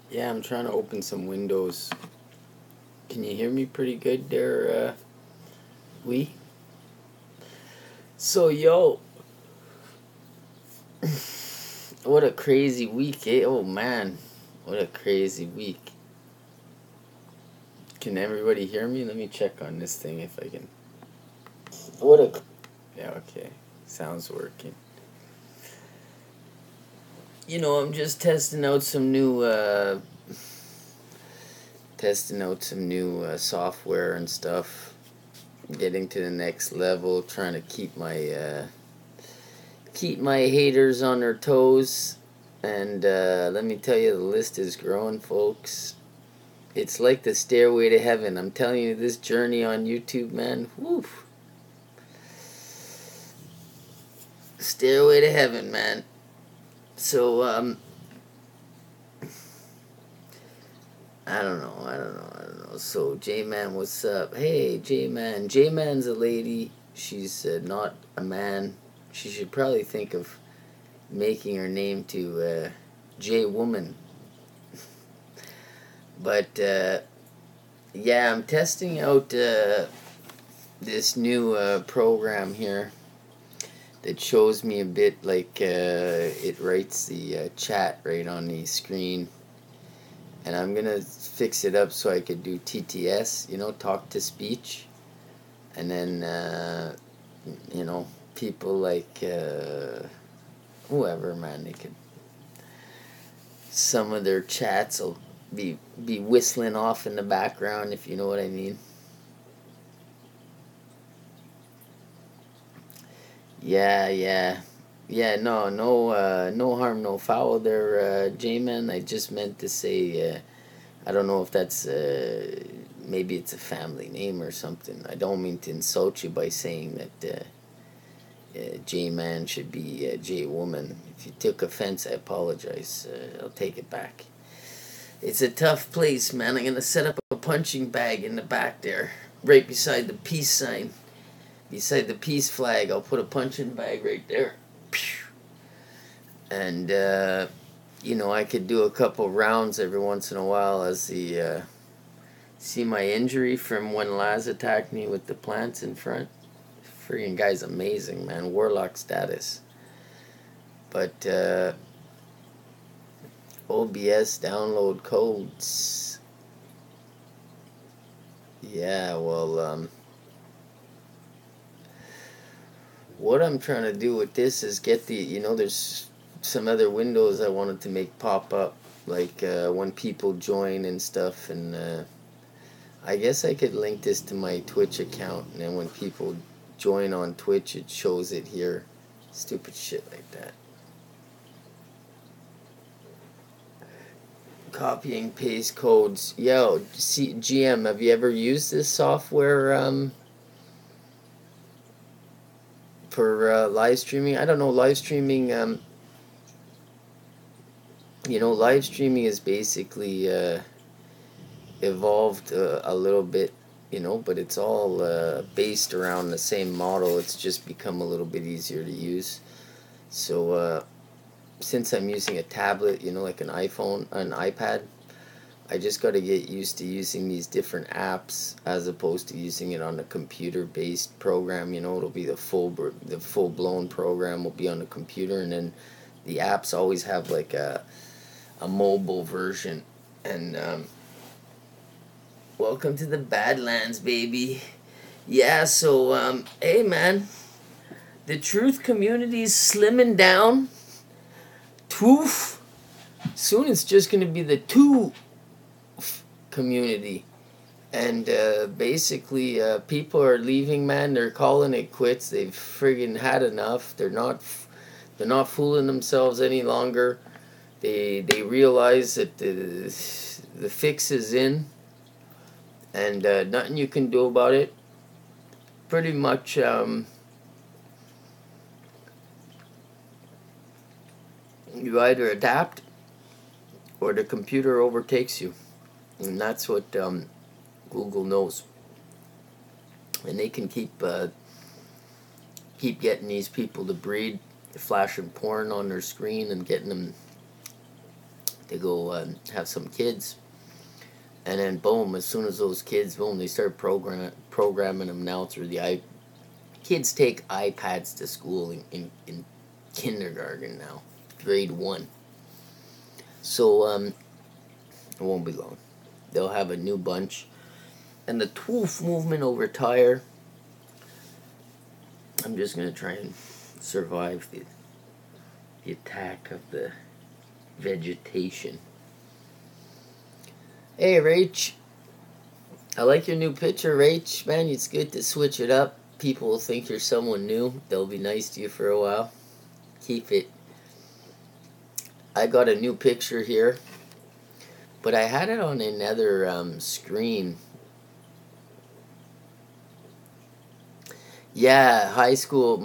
Yeah, I'm trying to open some windows. Can you hear me pretty good there, Wee? So, yo, what a crazy week, eh? Oh, man, what a crazy week. Can everybody hear me? Let me check on this thing if I can. Yeah, okay. Sound's working. You know, I'm just testing out some new software and stuff, getting to the next level, trying to keep my haters on their toes. And let me tell you, the list is growing, folks. It's like the stairway to heaven. I'm telling you, this journey on YouTube, man, whew. Stairway to heaven, man. So, I don't know. So, J-Man, what's up? Hey, J-Man. J-Man's a lady. She's not a man. She should probably think of making her name to J-Woman. But, yeah, I'm testing out this new program here that shows me a bit, like, it writes the chat right on the screen. And I'm going to fix it up so I could do TTS, you know, talk to speech. And then, you know, people like whoever, man, they could, some of their chats will be whistling off in the background, if you know what I mean. Yeah, no harm, no foul there, J-Man. I just meant to say, I don't know if that's, maybe it's a family name or something. I don't mean to insult you by saying that J-Man should be J-Woman. If you took offense, I apologize. I'll take it back. It's a tough place, man. I'm going to set up a punching bag in the back there, right beside the peace sign. Beside the peace flag, I'll put a punching bag right there. And, you know, I could do a couple rounds every once in a while as the, see my injury from when Laz attacked me with the plants in front? Friggin' guy's amazing, man. Warlock status. But, OBS download codes. Yeah, well, what I'm trying to do with this is get the, you know, there's some other windows I wanted to make pop up, like when people join and stuff, and I guess I could link this to my Twitch account, and then when people join on Twitch, it shows it here. Stupid shit like that. Copying paste codes. Yo, see, GM, have you ever used this software for live streaming? I don't know, live streaming, you know, live streaming is basically evolved a little bit, you know, but it's all based around the same model. It's just become a little bit easier to use. So since I'm using a tablet, you know, like an iPhone, an iPad, I just got to get used to using these different apps as opposed to using it on a computer-based program. You know, it'll be the full-blown program will be on the computer, and then the apps always have like a mobile version. And welcome to the Badlands, baby. Yeah, so hey man, the truth community is slimming down. Toof. Soon it's just gonna be the two community, and basically people are leaving, man. They're calling it quits. They've friggin' had enough. They're not fooling themselves any longer. They realize that the fix is in, and nothing you can do about it. Pretty much you either adapt or the computer overtakes you. And that's what Google knows, and they can keep getting these people to breed, flashing porn on their screen and getting them to go have some kids, and then boom, as soon as those kids, boom, they start programming them now through the kids take iPads to school in kindergarten now, grade 1. So it won't be long. They'll have a new bunch, and the TWOOF movement will retire. I'm just gonna try and survive the attack of the vegetation. Hey, Rach. I like your new picture, Rach. Man, it's good to switch it up. People will think you're someone new. They'll be nice to you for a while. Keep it. I got a new picture here, but I had it on another screen. Yeah, high school.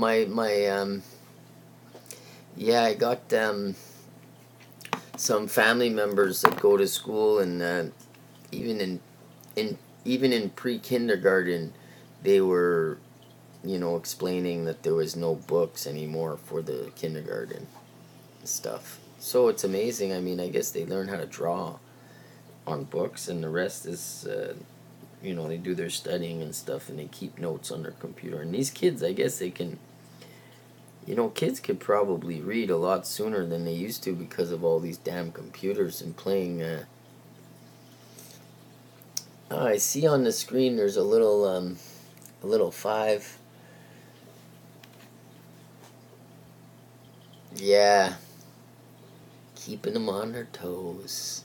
Yeah, I got some family members that go to school, and even in pre-kindergarten, they were, you know, explaining that there was no books anymore for the kindergarten stuff. So it's amazing. I mean, I guess they learn how to draw on books, and the rest is, you know, they do their studying and stuff, and they keep notes on their computer. And these kids, I guess they can, you know, kids could probably read a lot sooner than they used to because of all these damn computers and playing. I see on the screen there's a little 5. Yeah, keeping them on their toes.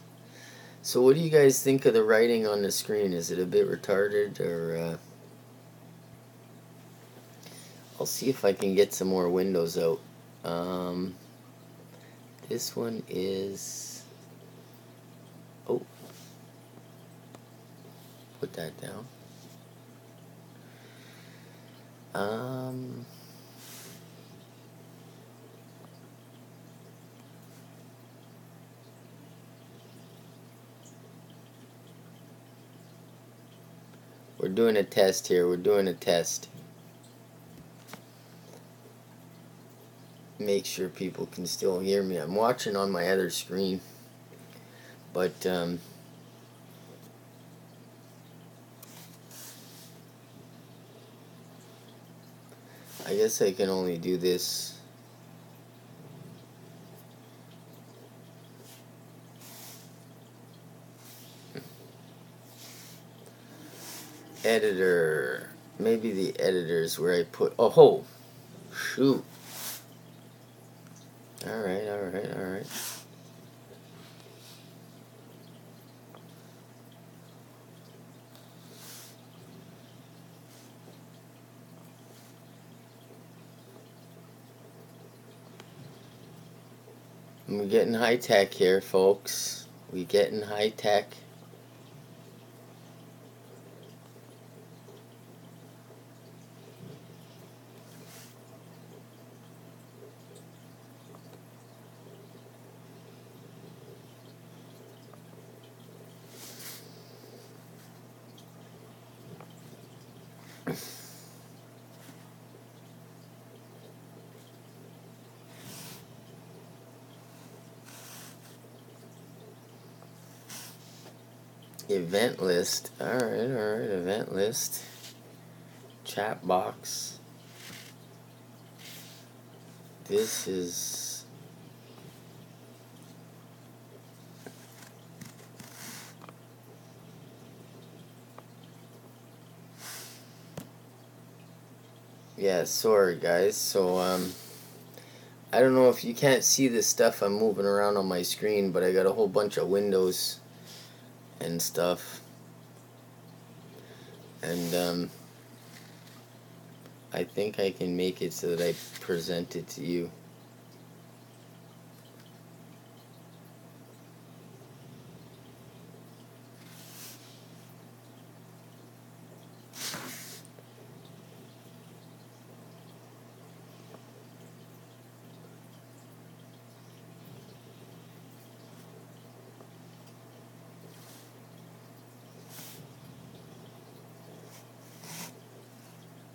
So what do you guys think of the writing on the screen? Is it a bit retarded, or I'll see if I can get some more windows out. This one is, oh, put that down. We're doing a test here. We're doing a test. Make sure people can still hear me. I'm watching on my other screen, but I guess I can only do this. Editor. Maybe the editor is where I put. Oh, shoot. Alright. We're getting high tech here, folks. We getting high tech. Event list. Alright, event list. Chat box. This is... Yeah, sorry guys. So, I don't know if you can't see the stuff I'm moving around on my screen, but I got a whole bunch of windows and stuff. And, I think I can make it so that I present it to you.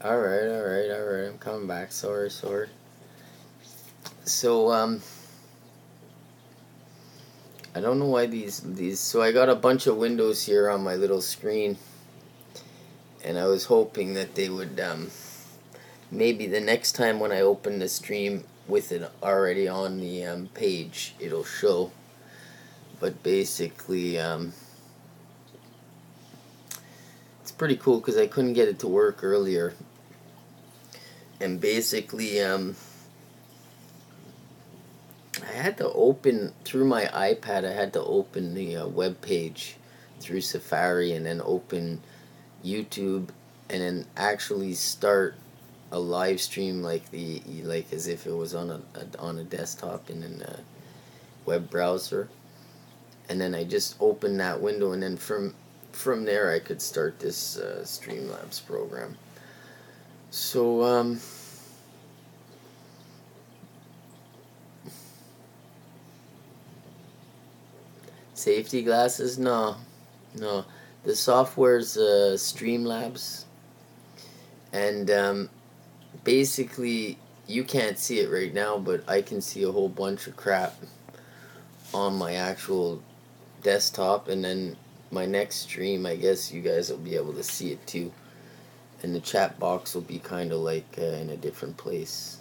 Alright, I'm coming back. Sorry. So, I don't know why these, so I got a bunch of windows here on my little screen, and I was hoping that they would, maybe the next time when I open the stream with it already on the, page, it'll show. But basically, it's pretty cool because I couldn't get it to work earlier. And basically, I had to open, through my iPad, I had to open the web page through Safari and then open YouTube and then actually start a live stream like as if it was on a desktop in a web browser. And then I just opened that window, and then from there I could start this Streamlabs program. So, safety glasses? No. The software's Streamlabs, and basically you can't see it right now, but I can see a whole bunch of crap on my actual desktop, and then my next stream, I guess you guys will be able to see it too. And the chat box will be kind of like in a different place.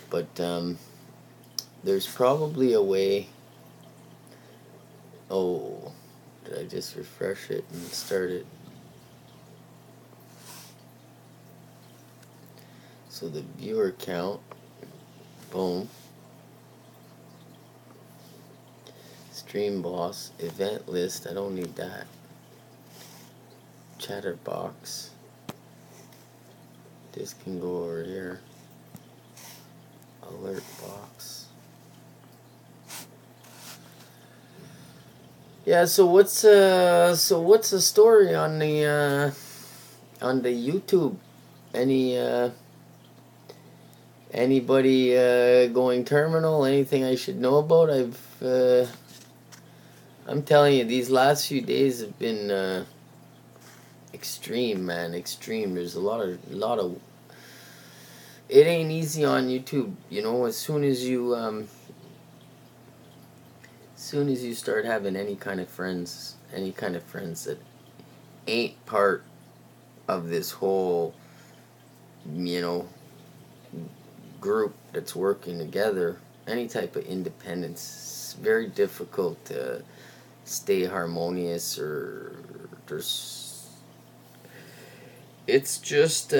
But there's probably a way. Oh, did I just refresh it and start it? So the viewer count, boom. Stream boss, event list, I don't need that. Chatter box. This can go over here. Alert box. Yeah, so what's the story on the YouTube? Anybody going terminal? Anything I should know about? I'm telling you, these last few days have been extreme, man, extreme. There's a lot of. It ain't easy on YouTube, you know. As soon as you start having any kind of friends that ain't part of this whole, you know, group that's working together, any type of independence, it's very difficult to stay harmonious, or it's just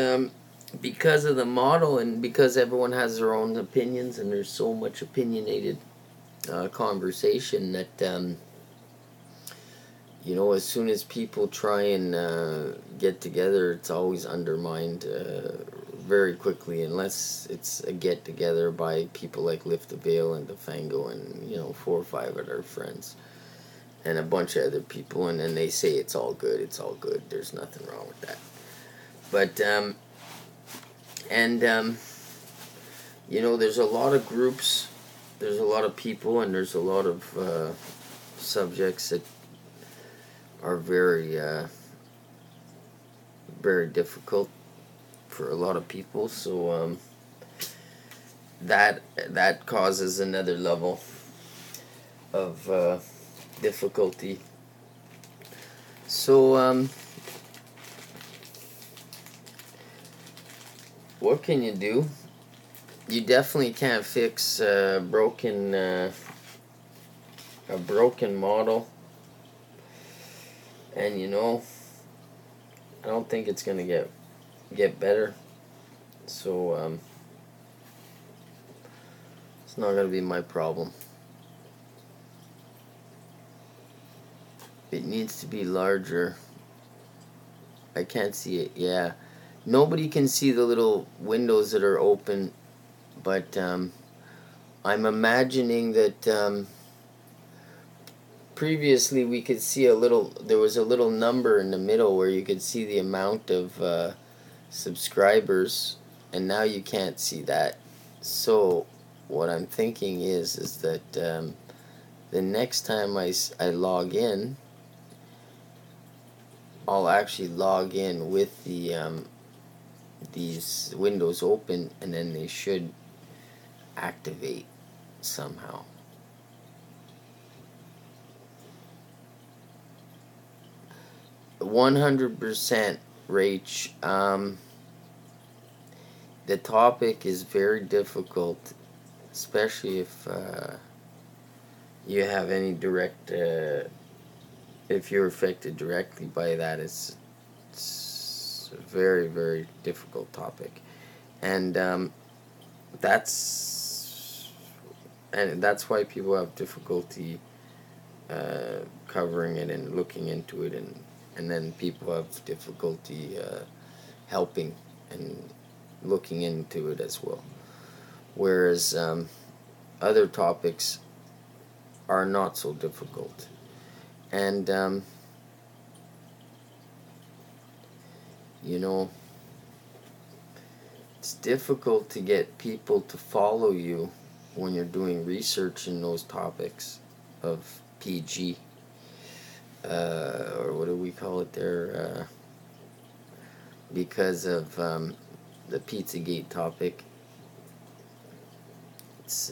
because of the model, and because everyone has their own opinions, and there's so much opinionated conversation that you know, as soon as people try and get together, it's always undermined very quickly, unless it's a get together by people like Lift the Veil and Defango and, you know, 4 or 5 of their friends and a bunch of other people, and then they say it's all good, there's nothing wrong with that. But you know, there's a lot of groups, there's a lot of people, and there's a lot of subjects that are very very difficult for a lot of people. So that causes another level of difficulty. So, what can you do? You definitely can't fix a broken model, and I don't think it's gonna get better. So it's not gonna be my problem. It needs to be larger. I can't see it. Yeah, nobody can see the little windows that are open, but I'm imagining that previously we could see there was a little number in the middle where you could see the amount of subscribers, and now you can't see that. So what I'm thinking is that the next time I log in, I'll actually log in with these windows open, and then they should activate somehow. %, Rach. The topic is very difficult, especially if you have any direct. If you're affected directly by that, it's a very, very difficult topic, and that's why people have difficulty covering it and looking into it, and then people have difficulty helping and looking into it as well. Whereas other topics are not so difficult. And it's difficult to get people to follow you when you're doing research in those topics of PG, or what do we call it there, because of the Pizzagate topic. It's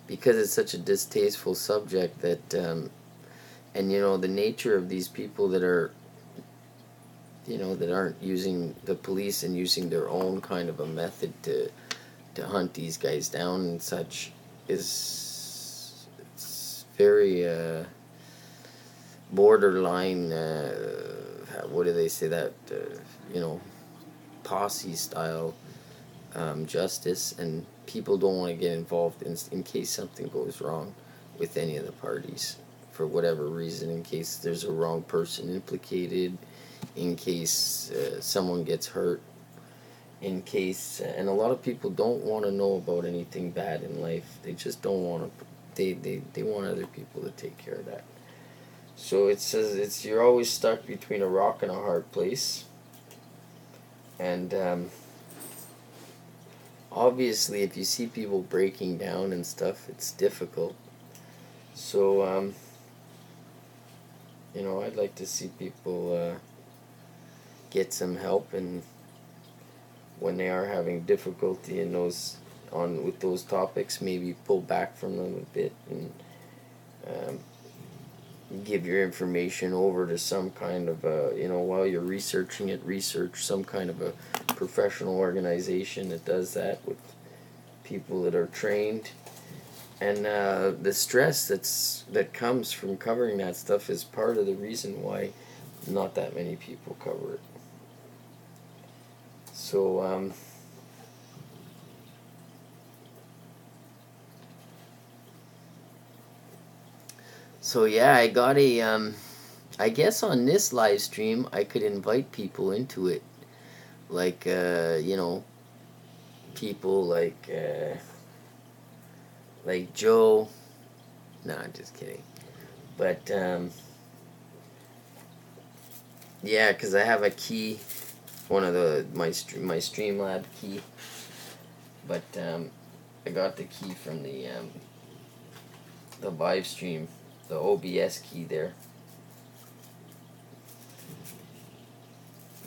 because it's such a distasteful subject that and the nature of these people that are that aren't using the police and using their own kind of a method to hunt these guys down and such it's very borderline, what do they say, that posse style justice, and people don't want to get involved in case something goes wrong with any of the parties for whatever reason, in case there's a wrong person implicated, in case someone gets hurt, in case and a lot of people don't want to know about anything bad in life. They just don't want to. They want other people to take care of that. So it says you're always stuck between a rock and a hard place, and obviously if you see people breaking down and stuff, it's difficult. So I'd like to see people get some help, and when they are having difficulty in with those topics, maybe pull back from them a bit and give your information over to some kind of while you're researching it, research some kind of a professional organization that does that with people that are trained. And the stress that comes from covering that stuff is part of the reason why not that many people cover it. So yeah, I got a I guess on this live stream I could invite people into it, like people like Joe. No, I'm just kidding. But yeah, because I have a key, one of my Streamlab key. But I got the key from the live stream, the OBS key there.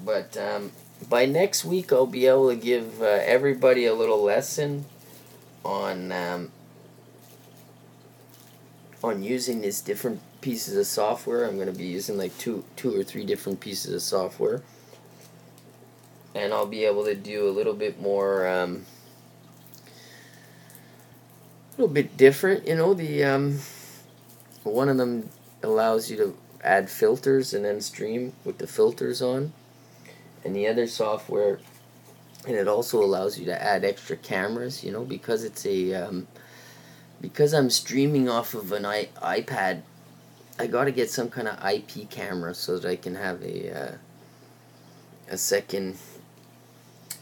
But by next week I'll be able to give everybody a little lesson on on using these different pieces of software. I'm going to be using like two or three different pieces of software, and I'll be able to do a little bit more, a little bit different. You know, the one of them allows you to add filters and then stream with the filters on, and the other software, and it also allows you to add extra cameras. You know, because it's a because I'm streaming off of an iPad, I got to get some kind of IP camera so that I can have a second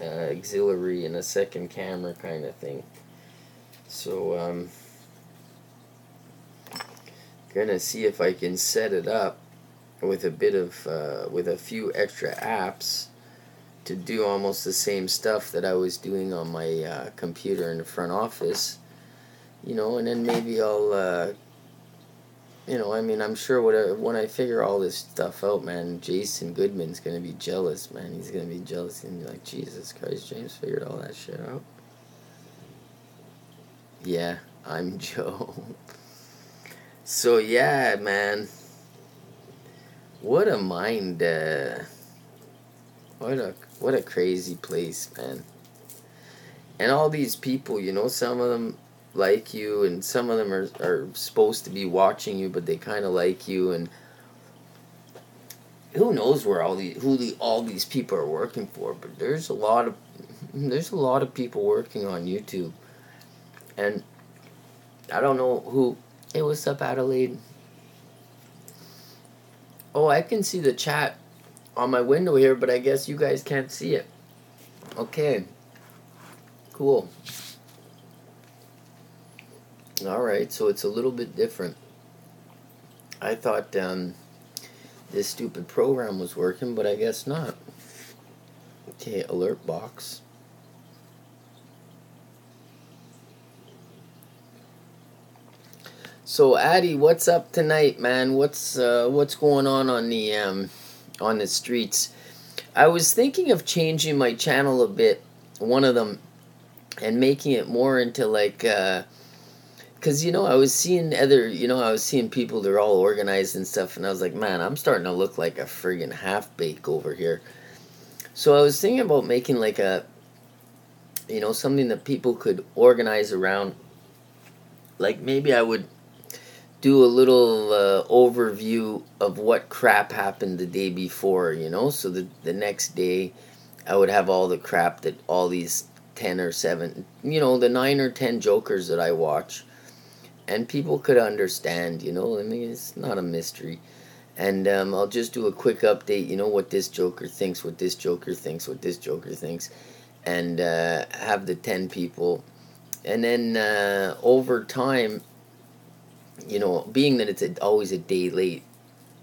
auxiliary and a second camera kind of thing. So gonna see if I can set it up with a bit of with a few extra apps to do almost the same stuff that I was doing on my computer in the front office. You know, and then maybe I'll, you know, I mean, I'm sure when I figure all this stuff out, man, Jason Goodman's going to be jealous, man. He's going to be jealous and be like, Jesus Christ, James figured all that shit out. Yeah, I'm Joe. So, yeah, man. What a mind, what a crazy place, man. And all these people, you know, some of them like you, and some of them are supposed to be watching you, but they kind of like you, and who knows where all these people are working for. But there's a lot of people working on YouTube, and I don't know who. Hey, what's up, Adelaide? Oh, I can see the chat on my window here, but I guess you guys can't see it. Okay, cool. Alright, so it's a little bit different. I thought this stupid program was working, but I guess not. Okay, alert box. So Addy, what's up tonight, man? What's going on the streets? I was thinking of changing my channel a bit, one of them, and making it more into like because, you know, I was seeing people, they're all organized and stuff, and I was like, man, I'm starting to look like a friggin' half-bake over here. So I was thinking about making like a, you know, something that people could organize around. Like maybe I would do a little overview of what crap happened the day before, you know, so the next day I would have all the crap that all these 10 or 7, you know, the 9 or 10 jokers that I watch. And people could understand, you know, I mean, it's not a mystery. And I'll just do a quick update, you know, what this joker thinks, what this joker thinks, what this joker thinks. And have the 10 people. And then over time, you know, being that it's always a day late,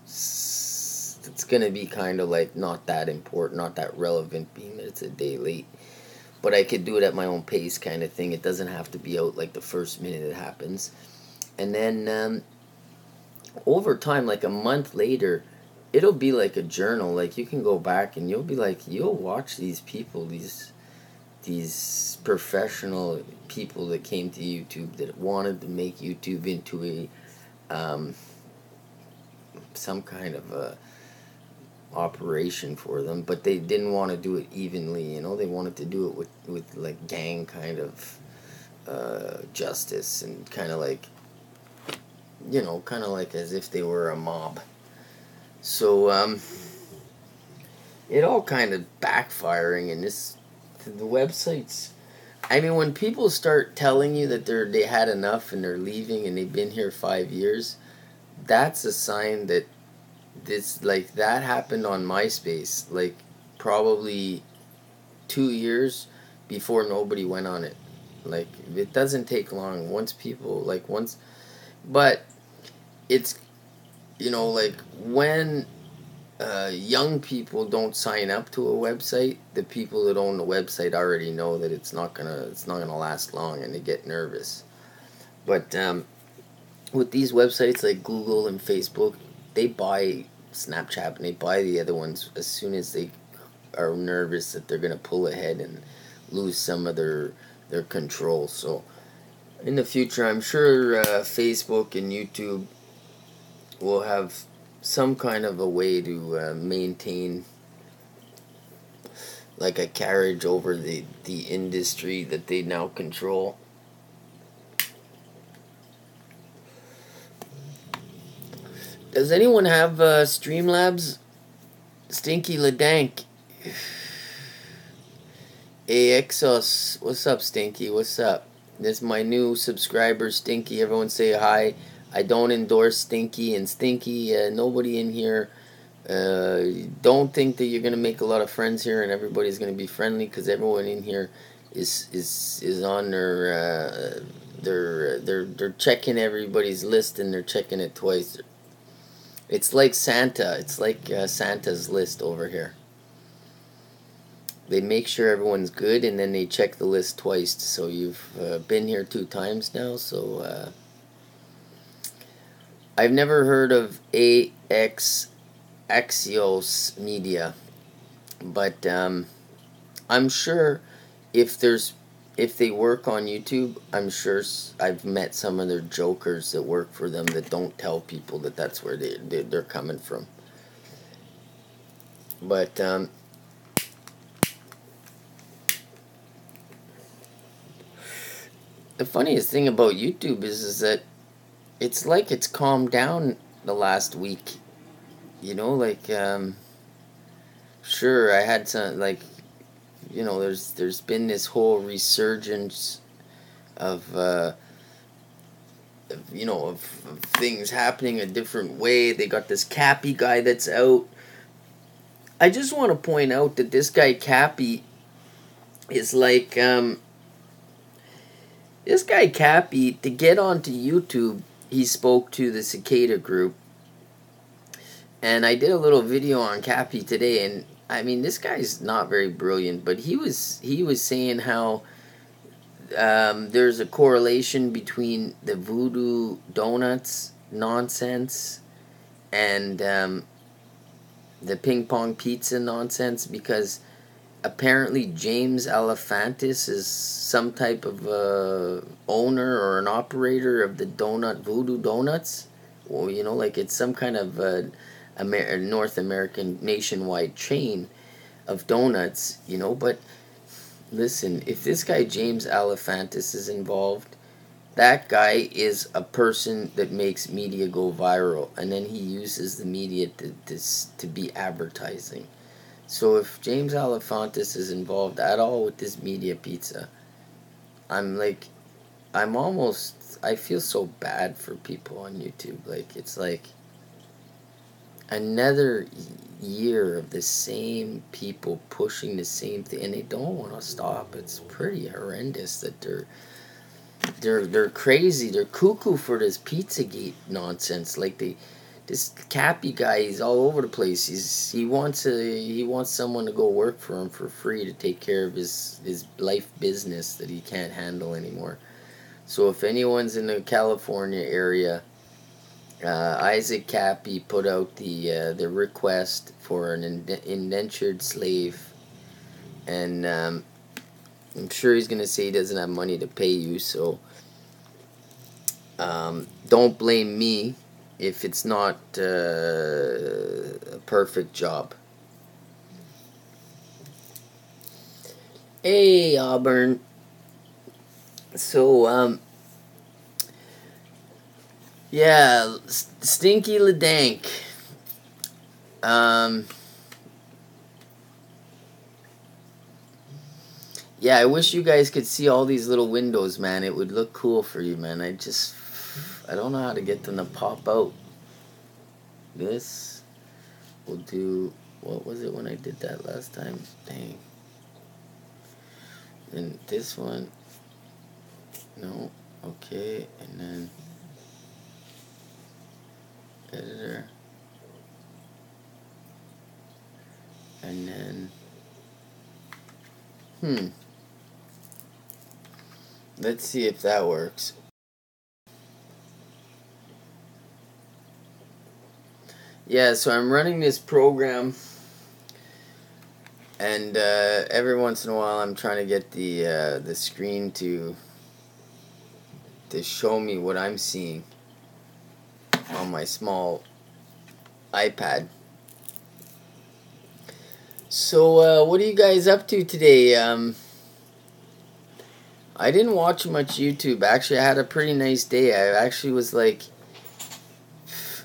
it's going to be kind of like not that important, not that relevant, being that it's a day late. But I could do it at my own pace kind of thing. It doesn't have to be out like the first minute it happens. And then over time, like a month later, it'll be like a journal. Like you can go back and you'll be like, you'll watch these people, these professional people that came to YouTube that wanted to make YouTube into a some kind of a operation for them, but they didn't want to do it evenly, you know. They wanted to do it with like gang kind of justice, and kind of like, you know, kind of like as if they were a mob. So it all kind of backfiring, and the websites, I mean, when people start telling you that they had enough and they're leaving and they've been here 5 years, that's a sign that that happened on MySpace, like probably 2 years before nobody went on it. Like, it doesn't take long but it's, you know, like when young people don't sign up to a website, the people that own the website already know that it's not gonna last long, and they get nervous. But with these websites like Google and Facebook, they buy Snapchat and they buy the other ones as soon as they are nervous that they're gonna pull ahead and lose some of their control. So In the future, I'm sure Facebook and YouTube will have some kind of a way to maintain like a carriage over the industry that they now control. Does anyone have Streamlabs? Stinky Ladank. Exos. What's up, Stinky? What's up? This is my new subscriber, Stinky. Everyone say hi. I don't endorse Stinky, and Stinky, nobody in here. Don't think that you're gonna make a lot of friends here, and everybody's gonna be friendly, because everyone in here is on their they're checking everybody's list, and they're checking it twice. It's like Santa. It's like Santa's list over here. They make sure everyone's good, and then they check the list twice. So you've been here 2 times now. So I've never heard of Axios Media, but I'm sure if they work on YouTube, I'm sure I've met some of their jokers that work for them that don't tell people that that's where they're coming from. But the funniest thing about YouTube is that it's like it's calmed down the last week. You know, like sure, I had some, like, you know, there's been this whole resurgence of you know, of things happening a different way. They got this Cappy guy that's out. I just want to point out that this guy Cappy is like this guy Cappy, to get onto YouTube, he spoke to the Cicada group. And I did a little video on Cappy today, and I mean, this guy's not very brilliant, but he was saying how there's a correlation between the voodoo donuts nonsense and the ping pong pizza nonsense, because apparently James Alefantis is some type of owner or an operator of the Voodoo Donuts. Well, you know, like it's some kind of North American nationwide chain of donuts, you know. But listen, if this guy James Alefantis is involved, that guy is a person that makes media go viral, and then he uses the media to be advertising. So if James Alefantis is involved at all with this media pizza, I feel so bad for people on YouTube. Like, it's like another year of the same people pushing the same thing, and they don't want to stop. It's pretty horrendous that they're crazy. They're cuckoo for this Pizzagate nonsense. Like, this Cappy guy, he's all over the place. He wants someone to go work for him for free to take care of his life business that he can't handle anymore. So if anyone's in the California area, Isaac Cappy put out the request for an indentured slave, and I'm sure he's gonna say he doesn't have money to pay you. So don't blame me if it's not a perfect job. Hey, Auburn. So, yeah, Stinky Ladank. Yeah, I wish you guys could see all these little windows, man. It would look cool for you, man. I don't know how to get them to pop out. This will do. What was it when I did that last time? Dang. And this one. No. Okay. And then editor. And then let's see if that works. Yeah, so I'm running this program, and every once in a while I'm trying to get the screen to to show me what I'm seeing on my small iPad. So, what are you guys up to today? I didn't watch much YouTube. Actually, I had a pretty nice day. I actually was like,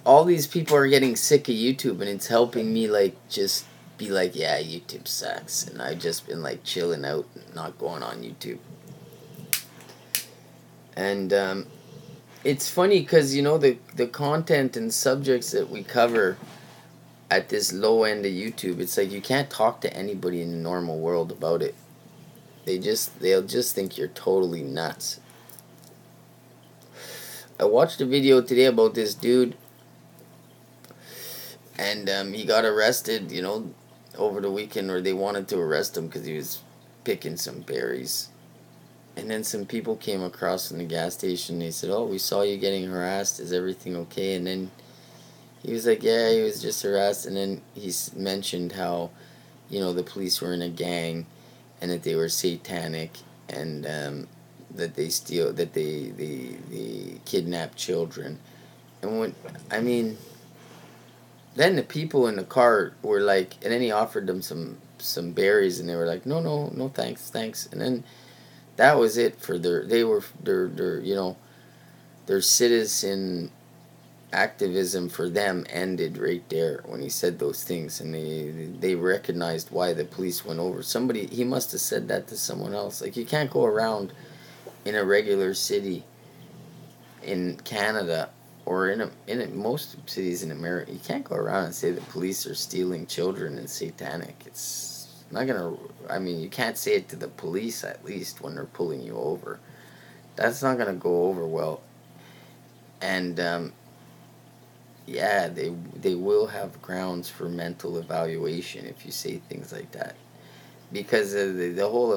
all these people are getting sick of YouTube, and it's helping me, like, just be like, yeah, YouTube sucks. And I've just been, like, chilling out and not going on YouTube. And, it's funny because, you know, the content and subjects that we cover at this low end of YouTube, it's like you can't talk to anybody in the normal world about it. They'll just think you're totally nuts. I watched a video today about this dude, and he got arrested, you know, over the weekend, or they wanted to arrest him because he was picking some berries. And then some people came across in the gas station. They said, "Oh, we saw you getting harassed. Is everything okay?" And then he was like, "Yeah, he was just harassed." And then he mentioned how, you know, the police were in a gang, and that they were satanic, and that they kidnap children. And when, I mean, then the people in the car were like, and then he offered them some berries, and they were like, no, thanks. And then that was it for their you know, their citizen activism for them ended right there when he said those things. And they recognized why the police went over. He must have said that to someone else. Like, you can't go around in a regular city in Canada or in most cities in America. You can't go around and say the police are stealing children and satanic. It's not gonna, I mean, you can't say it to the police, at least when they're pulling you over. That's not gonna go over well. And yeah, they will have grounds for mental evaluation if you say things like that, because the whole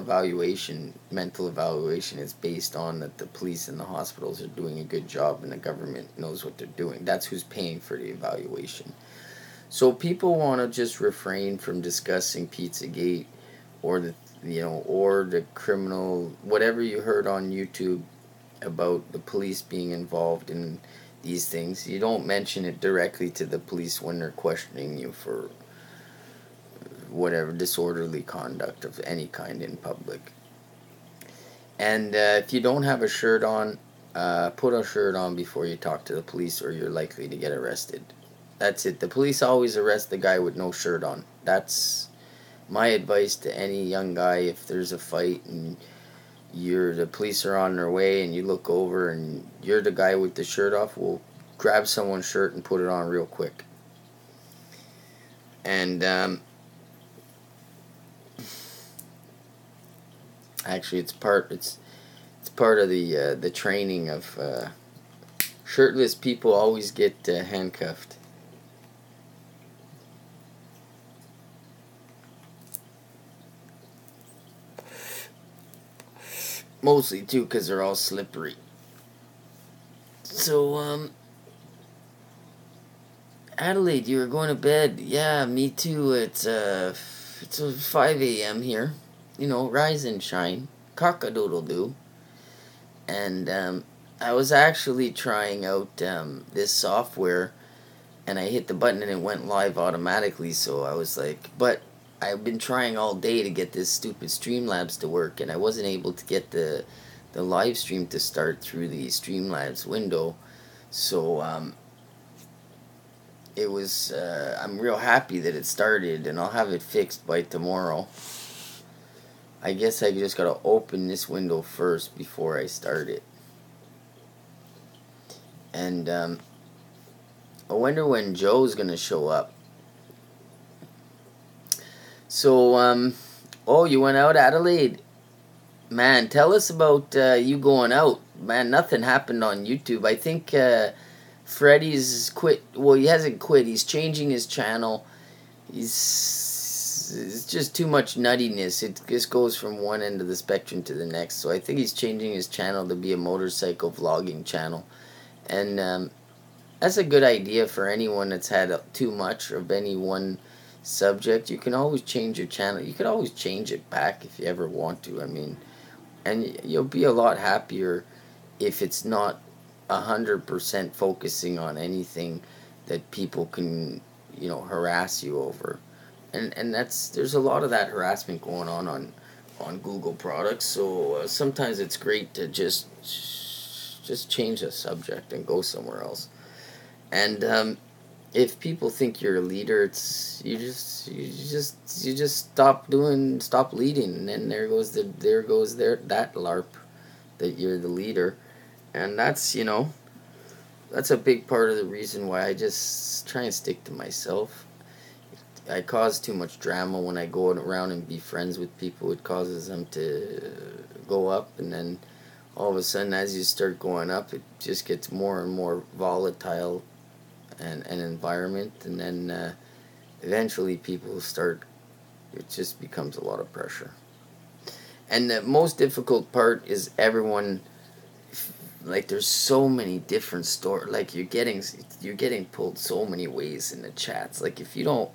mental evaluation is based on that the police and the hospitals are doing a good job and the government knows what they're doing. That's who's paying for the evaluation. So people want to just refrain from discussing Pizzagate or the criminal, whatever you heard on YouTube about the police being involved in these things. You don't mention it directly to the police when they're questioning you for whatever disorderly conduct of any kind in public. And if you don't have a shirt on, put a shirt on before you talk to the police, or you're likely to get arrested. That's it. The police always arrest the guy with no shirt on. That's my advice to any young guy. If there's a fight and the police are on their way and you look over and you're the guy with the shirt off, well, grab someone's shirt and put it on real quick. And actually, it's part of the training of shirtless people always get handcuffed. Mostly too, because they're all slippery. So Adelaide, you were going to bed. Yeah, me too. It's 5 a.m. here. You know, rise and shine. Cock-a-doodle-doo. And I was actually trying out this software, and I hit the button and it went live automatically. So I was like, but I've been trying all day to get this stupid Streamlabs to work, and I wasn't able to get the live stream to start through the Streamlabs window. So it was I'm real happy that it started, and I'll have it fixed by tomorrow. I guess I just gotta open this window first before I start it. And I wonder when Joe's gonna show up. So, oh, you went out, Adelaide? Man, tell us about you going out. Man, nothing happened on YouTube. I think Freddy's quit. Well, he hasn't quit. He's changing his channel. It's just too much nuttiness. It just goes from one end of the spectrum to the next. So I think he's changing his channel to be a motorcycle vlogging channel. And that's a good idea for anyone that's had too much of any one subject. You can always change your channel. You could always change it back if you ever want to. I mean, and you'll be a lot happier if it's not 100% focusing on anything that people can, harass you over. And there's a lot of that harassment going on Google products. So sometimes it's great to just change the subject and go somewhere else. And if people think you're a leader, it's you just stop leading, and then there goes that LARP, that you're the leader. And that's a big part of the reason why I just try and stick to myself. I cause too much drama when I go around and be friends with people. It causes them to go up, and then all of a sudden, as you start going up, it just gets more and more volatile and an environment, and then eventually people start, it just becomes a lot of pressure. And the most difficult part is everyone, like, there's so many different stories. Like, you're getting pulled so many ways in the chats. Like, if you don't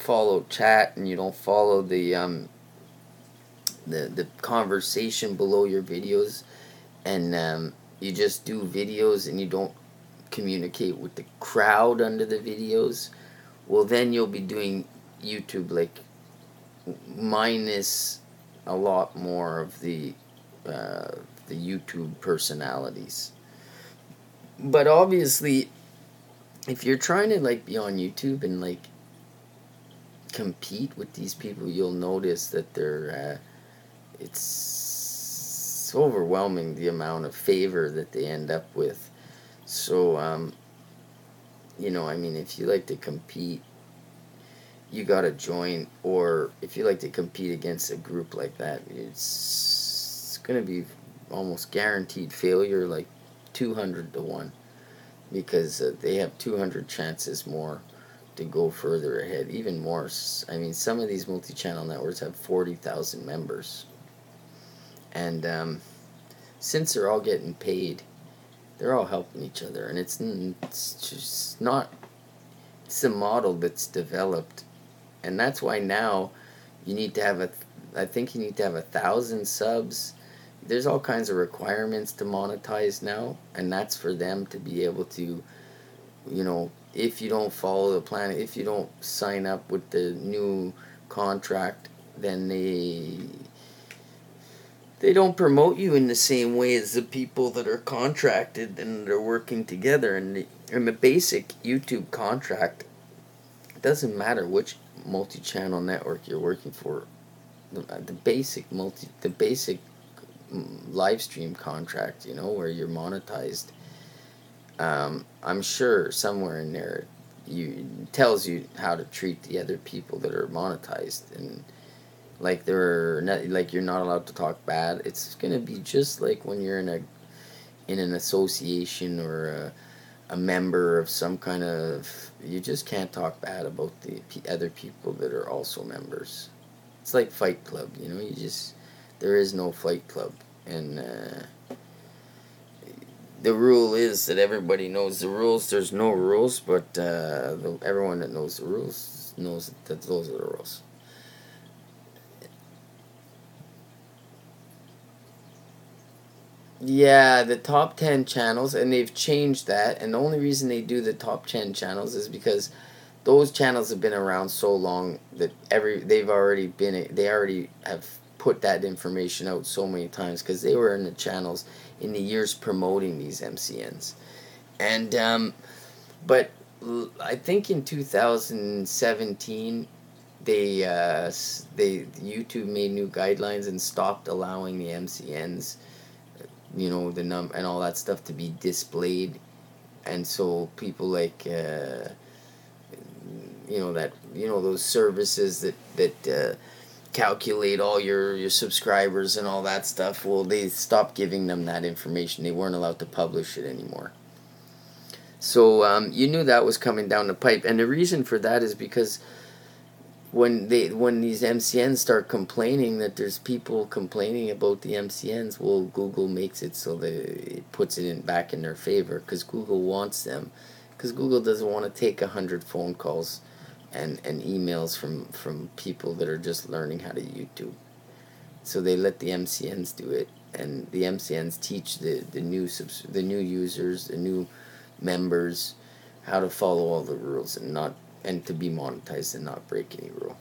follow chat, and you don't follow the conversation below your videos, and you just do videos and you don't communicate with the crowd under the videos, well, then you'll be doing YouTube, like, minus a lot more of the YouTube personalities. But obviously, if you're trying to, like, be on YouTube and, like, compete with these people, you'll notice that it's overwhelming, the amount of favor that they end up with. So if you like to compete, you gotta join. Or if you like to compete against a group like that, it's gonna be almost guaranteed failure, like 200 to 1, because they have 200 chances more to go further ahead, even more. I mean, some of these multi-channel networks have 40,000 members, and since they're all getting paid, they're all helping each other, and it's just not. It's a model that's developed, and that's why now you need to have I think you need to have 1,000 subs. There's all kinds of requirements to monetize now, and that's for them to be able to, if you don't follow the plan, if you don't sign up with the new contract, then they don't promote you in the same way as the people that are contracted and they're working together. And the basic YouTube contract, it doesn't matter which multi-channel network you're working for. The basic live stream contract, where you're monetized. I'm sure somewhere in there tells you how to treat the other people that are monetized, and like you're not allowed to talk bad. It's gonna be just like when you're in an association or a member of some kind of. You just can't talk bad about the other people that are also members. It's like Fight Club, there is no Fight Club, and the rule is that everybody knows the rules. There's no rules, but everyone that knows the rules knows that those are the rules. Yeah, the top 10 channels, and they've changed that, and the only reason they do the top 10 channels is because those channels have been around so long that they already have put that information out so many times, because they were in the channels in the years promoting these MCNs. And but I think in 2017 YouTube made new guidelines and stopped allowing the MCNs, and all that stuff to be displayed. And so people like those services that calculate all your subscribers and all that stuff, well, they stopped giving them that information. They weren't allowed to publish it anymore. So you knew that was coming down the pipe, and the reason for that is because when these MCNs start complaining that there's people complaining about the MCNs, well, Google makes it so that it puts it back in their favor, because Google wants them, because Google doesn't want to take 100 phone calls and emails from people that are just learning how to YouTube. So they let the MCNs do it, and the MCNs teach the new users, the new members, how to follow all the rules and to be monetized and not break any rule.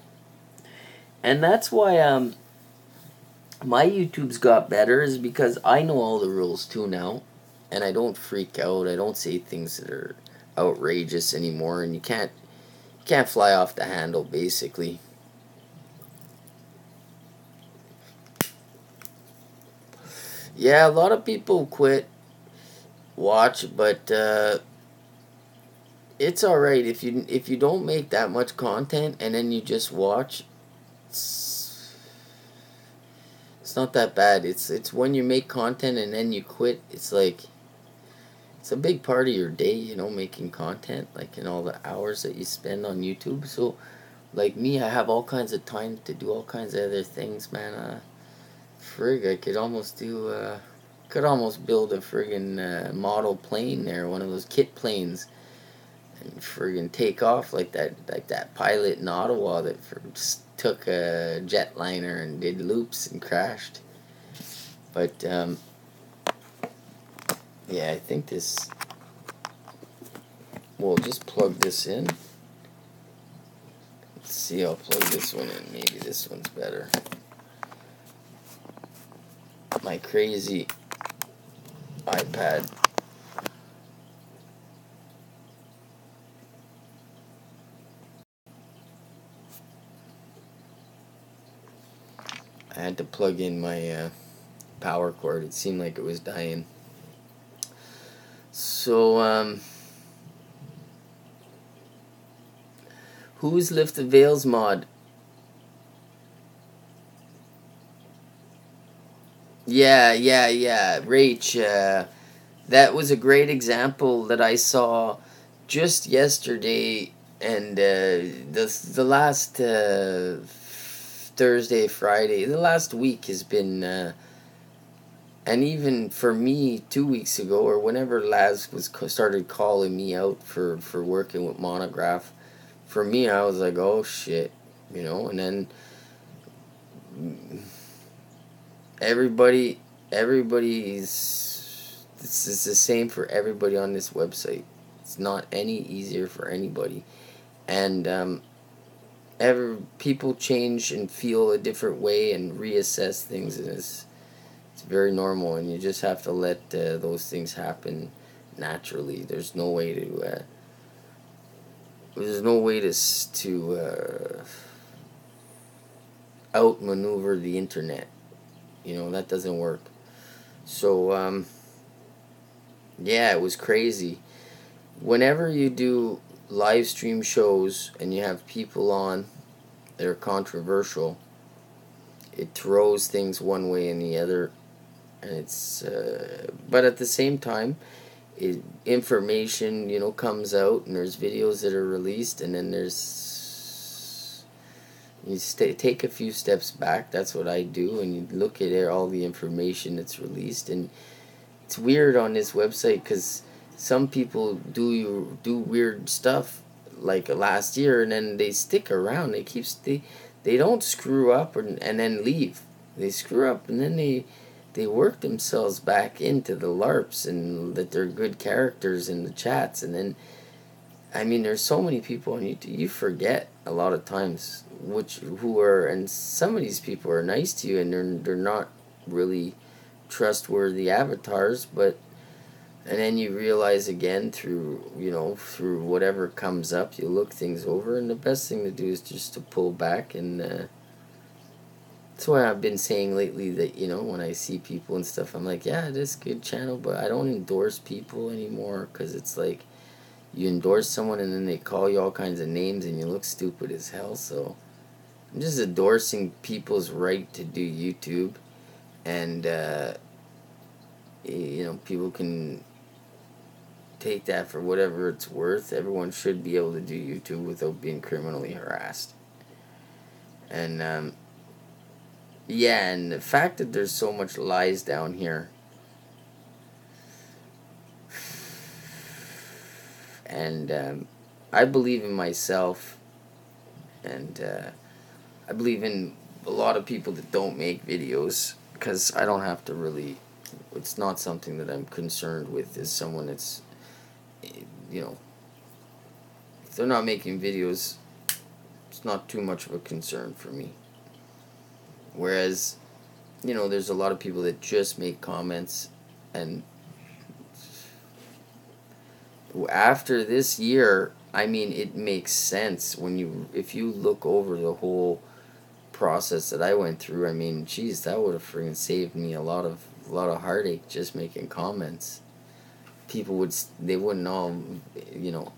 And that's why my YouTube's got better, is because I know all the rules too now, and I don't freak out. I don't say things that are outrageous anymore, and you can't fly off the handle, basically. Yeah, a lot of people quit watch, but it's all right if you don't make that much content and then you just watch. It's not that bad. It's when you make content and then you quit. It's like it's a big part of your day, you know, making content, like in all the hours that you spend on YouTube. So, like me, I have all kinds of time to do all kinds of other things, man. Frig, I could almost do. Could almost build a friggin' model plane there, one of those kit planes, and friggin' take off like that pilot in Ottawa that took a jetliner and did loops and crashed. But yeah, I think this. We'll just plug this in. Let's see, I'll plug this one in. Maybe this one's better. My crazy iPad. I had to plug in my power cord. It seemed like it was dying. So, who's Lift the Veils mod? Yeah. Rach, that was a great example that I saw just yesterday, and the last Thursday, Friday, the last week has been, and even for me 2 weeks ago, or whenever Laz started calling me out for working with Monograph, for me I was like, oh shit, you know, and then everybody's, this is the same for everybody on this website. It's not any easier for anybody, and people change and feel a different way and reassess things, and it's very normal, and you just have to let those things happen naturally. There's no way to outmaneuver the internet. You know, that doesn't work. So yeah, it was crazy. Whenever you do live stream shows and you have people on that are controversial, it throws things one way and the other, and it's but at the same time, information, you know, comes out, and there's videos that are released, and then you take a few steps back. That's what I do, and you look at all the information that's released. And it's weird on this website because some people do weird stuff like last year, and then they stick around. They don't screw up and then leave. They screw up and then they work themselves back into the LARPs, and that they're good characters in the chats. And then, I mean, there's so many people on YouTube, you forget a lot of times and some of these people are nice to you, and they're not really trustworthy avatars, and then you realize again through whatever comes up, you look things over, and the best thing to do is just to pull back. And that's why I've been saying lately that, you know, when I see people and stuff, I'm like, yeah, this is a good channel, but I don't endorse people anymore, because it's like you endorse someone and then they call you all kinds of names and you look stupid as hell. So I'm just endorsing people's right to do YouTube, and you know, people can take that for whatever it's worth. Everyone should be able to do YouTube without being criminally harassed. And yeah, and the fact that there's so much lies down here, and I believe in myself, and I believe in a lot of people that don't make videos, because I don't have to really, it's not something that I'm concerned with as someone that's, you know, if they're not making videos, it's not too much of a concern for me. Whereas, you know, there's a lot of people that just make comments, and after this year, I mean, it makes sense if you look over the whole process that I went through. I mean, geez, that would have freaking saved me a lot of heartache just making comments. They wouldn't know, you know,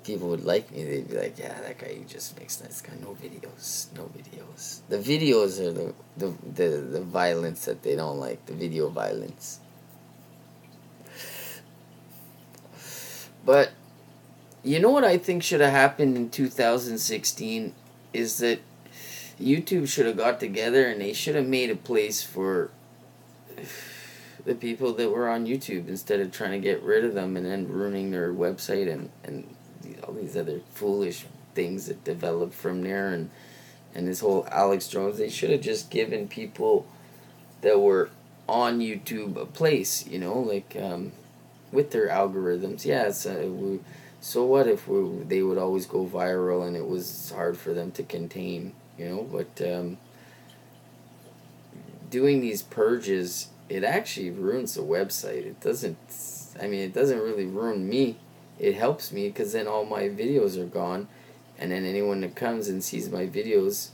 people would like me. They'd be like, yeah, that guy just makes this guy no videos. The videos are the violence that they don't like, the video violence. But you know what I think should have happened in 2016 is that YouTube should have got together and they should have made a place for the people that were on YouTube instead of trying to get rid of them and then ruining their website and all these other foolish things that developed from there, and this whole Alex Jones. They should have just given people that were on YouTube a place, you know, like with their algorithms. Yeah, so what if they would always go viral and it was hard for them to contain, you know? But doing these purges, it actually ruins the website. It doesn't really ruin me. It helps me because then all my videos are gone, and then anyone that comes and sees my videos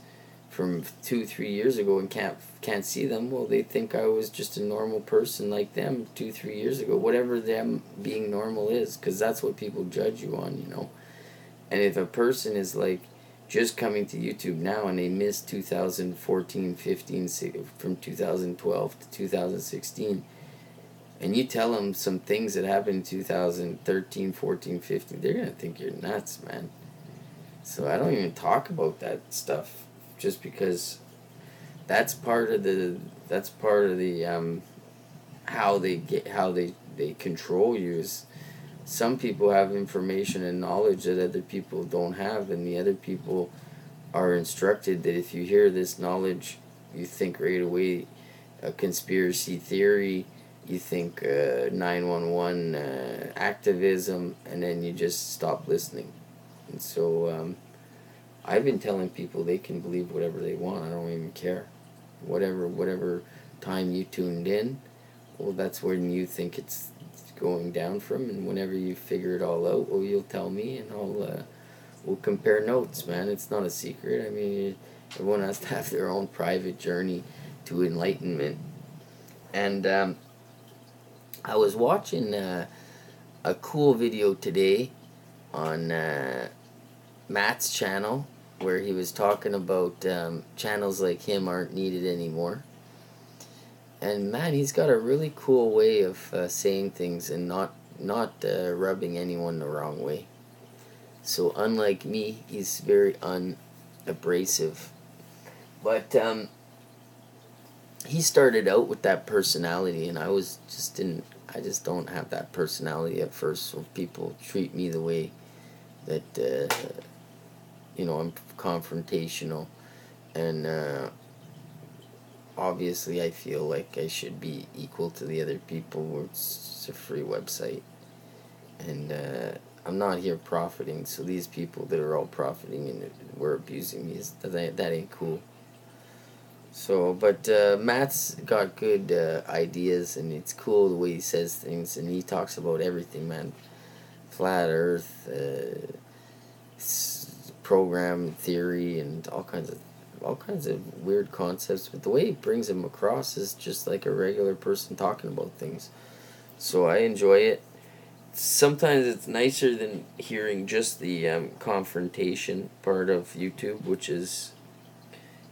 from 2-3 years ago and can't see them, well, they think I was just a normal person like them 2-3 years ago, whatever them being normal is, because that's what people judge you on, you know. And if a person is like just coming to YouTube now and they missed 2014, 15, from 2012 to 2016, and you tell them some things that happened in 2013, 14, 15, they're gonna think you're nuts, man. So I don't even talk about that stuff, just because that's part of the how they control you. Is some people have information and knowledge that other people don't have, and the other people are instructed that if you hear this knowledge, you think right away a conspiracy theory, you think 911 activism, and then you just stop listening. And so I've been telling people they can believe whatever they want. I don't even care. Whatever time you tuned in, well, that's when you think it's going down from, and whenever you figure it all out, well, you'll tell me, and we'll compare notes, man. It's not a secret. I mean, everyone has to have their own private journey to enlightenment. And I was watching a cool video today on Matt's channel, where he was talking about channels like him aren't needed anymore. And man, he's got a really cool way of saying things and not rubbing anyone the wrong way. So unlike me, he's very unabrasive. But he started out with that personality, and I just don't have that personality at first. So people treat me the way that you know, I'm confrontational, and obviously I feel like I should be equal to the other people. It's a free website, and I'm not here profiting. So these people that are all profiting and were abusing me, that ain't cool. So, but Matt's got good ideas, and it's cool the way he says things, and he talks about everything, man. Flat Earth, program theory, and all kinds of weird concepts. But the way he brings them across is just like a regular person talking about things. So I enjoy it. Sometimes it's nicer than hearing just the confrontation part of YouTube, which is...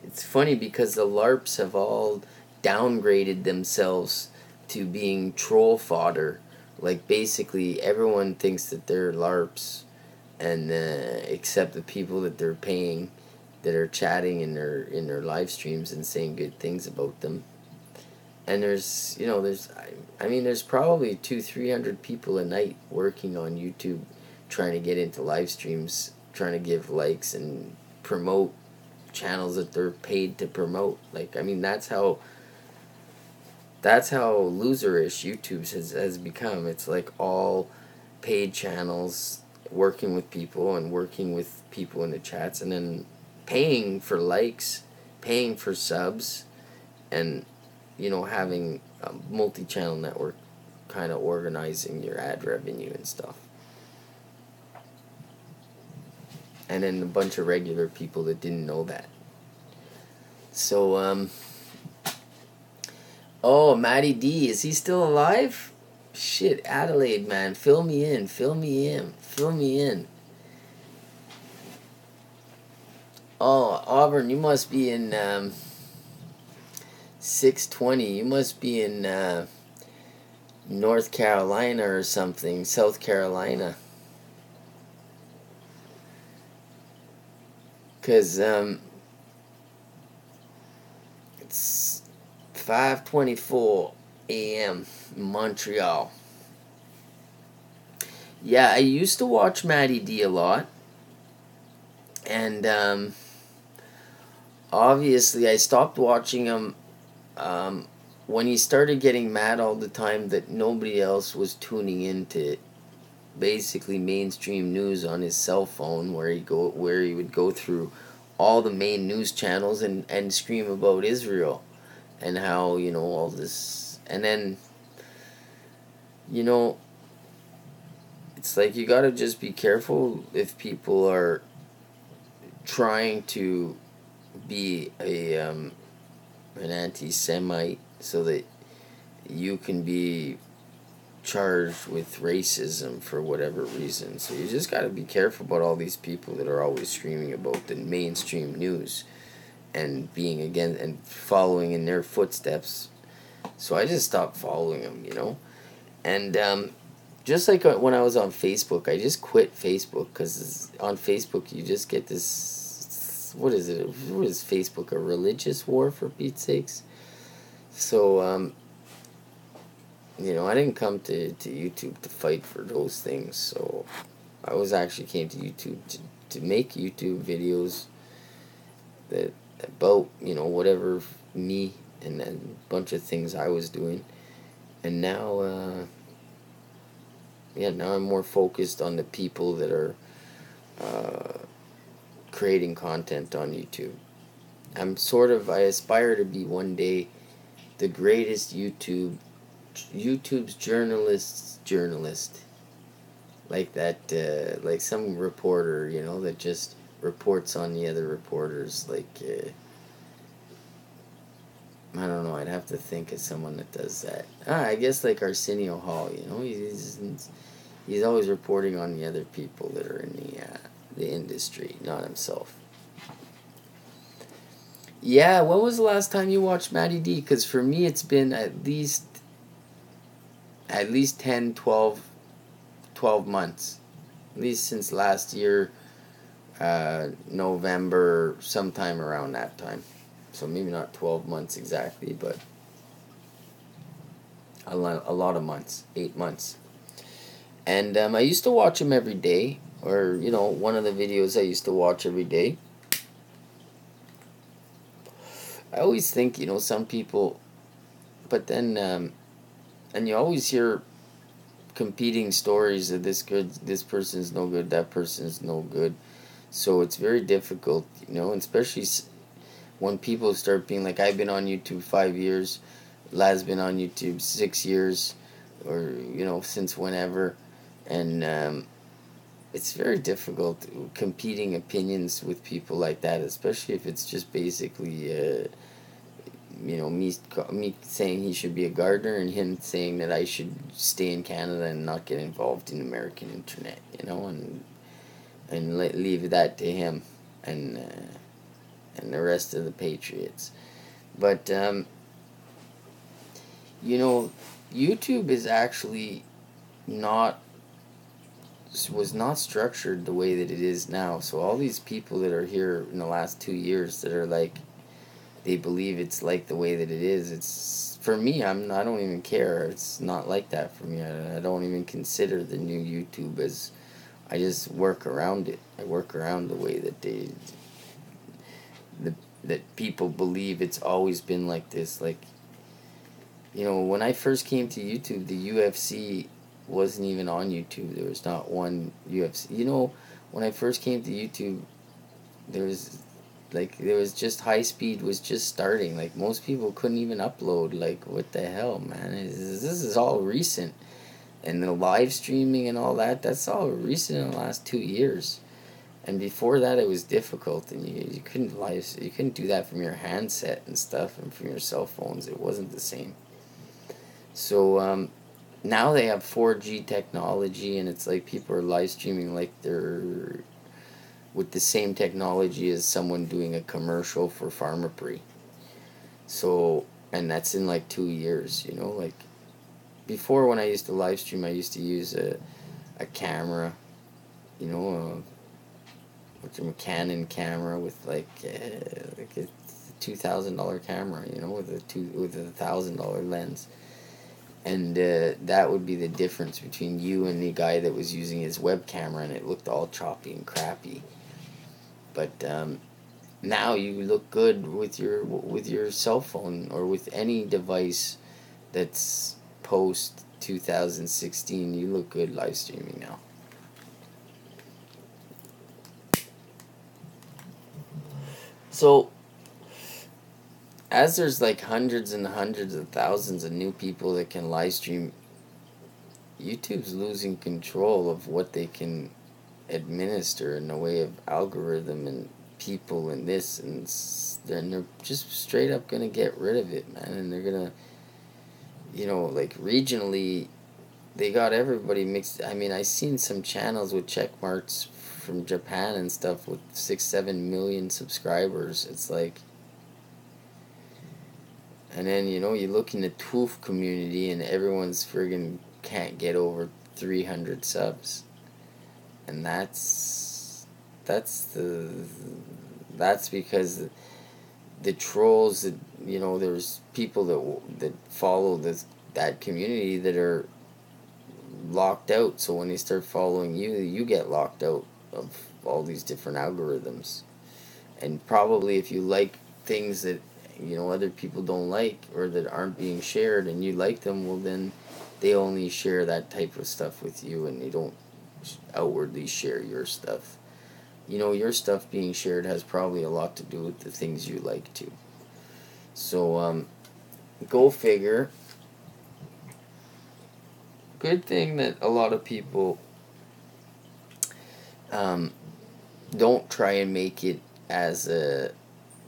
It's funny because the LARPs have all downgraded themselves to being troll fodder. Like, basically, everyone thinks that they're LARPs, and except the people that they're paying, that are chatting in their live streams and saying good things about them. And there's probably 200-300 people a night working on YouTube, trying to get into live streams, trying to give likes and promote channels that they're paid to promote. Like, I mean, that's how loserish YouTube has become. It's like all paid channels working with people and working with people in the chats, and then paying for likes, paying for subs, and having a multi-channel network kind of organizing your ad revenue and stuff. And then a bunch of regular people that didn't know that. So, oh, Matty D, is he still alive? Shit, Adelaide, man, fill me in. Oh, Auburn, you must be in 620. You must be in North Carolina or something, South Carolina. Because it's 5:24 a.m. in Montreal. Yeah, I used to watch Matty D a lot. And obviously I stopped watching him when he started getting mad all the time that nobody else was tuning into basically mainstream news on his cell phone, where he would go through all the main news channels and scream about Israel and how, all this. And then, it's like you gotta just be careful if people are trying to be an anti-Semite so that you can be charged with racism for whatever reason. So you just got to be careful about all these people that are always screaming about the mainstream news and being again and following in their footsteps. So I just stopped following them, and just like when I was on Facebook, I just quit Facebook because on Facebook you just get this, what is it? What is Facebook? A religious war, for Pete's sakes? So I didn't come to YouTube to fight for those things. So I actually came to YouTube to make YouTube videos that about whatever me and a bunch of things I was doing. And now now I'm more focused on the people that are creating content on YouTube. I aspire to be one day the greatest YouTube's journalist, like that, like some reporter, that just reports on the other reporters, like, I don't know, I'd have to think of someone that does that. I guess like Arsenio Hall, he's always reporting on the other people that are in the industry, not himself. Yeah, when was the last time you watched Matty D? Because for me, it's been at least 10, 12 months. At least since last year, November, sometime around that time. So maybe not 12 months exactly, but a lot of months, 8 months. And I used to watch him every day, or, one of the videos I used to watch every day. I always think, some people, but then, and you always hear competing stories of this person's no good, that person's no good. So it's very difficult, especially when people start being like, I've been on YouTube 5 years, Lad's been on YouTube 6 years, or, since whenever. And it's very difficult competing opinions with people like that, especially if it's just basically, me saying he should be a gardener and him saying that I should stay in Canada and not get involved in American internet, and leave that to him and the rest of the patriots. But YouTube is actually was not structured the way that it is now. So all these people that are here in the last 2 years that are like, they believe it's like the way that it is. It's, for me, I don't even care. It's not like that for me. I don't even consider the new YouTube as, I just work around it. I work around the way that that people believe it's always been like this. Like, you know, when I first came to YouTube, the UFC wasn't even on YouTube. There was not one UFC. You know, when I first came to YouTube, there was just high speed was just starting. Like, most people couldn't even upload. Like, what the hell, man? This is all recent. And the live streaming and all that, that's all recent in the last 2 years. And before that, it was difficult, and you couldn't do that from your handset and stuff, and from your cell phones. It wasn't the same. So now they have 4G technology, and it's like people are live streaming like they're with the same technology as someone doing a commercial for Pharmaprix. So, and that's in like 2 years, you know. Like, before, when I used to live stream, I used to use a camera, you know, a Canon camera with like a $2,000 camera, you know, with a $1,000 lens. And that would be the difference between you and the guy that was using his web camera, and it looked all choppy and crappy. But now you look good with your cell phone or with any device that's post 2016. You look good live streaming now. So, as there's like hundreds and hundreds of thousands of new people that can live stream, YouTube's losing control of what they can administer in the way of algorithm and people and this, and then they're just straight up gonna get rid of it, man. And they're gonna, you know, like, regionally, they got everybody mixed. I mean, I seen some channels with check marks from Japan and stuff with 6-7 million subscribers. It's like, and then, you know, you look in the TWOOF community and everyone's friggin' can't get over 300 subs. And that's because the trolls that, you know, there's people that follow that community that are locked out. So when they start following you, you get locked out of all these different algorithms. And probably if you like things that, you know, other people don't like or that aren't being shared and you like them, well, then they only share that type of stuff with you, and they don't outwardly share your stuff. You know, your stuff being shared has probably a lot to do with the things you like too. So go figure. Good thing that a lot of people don't try and make it as a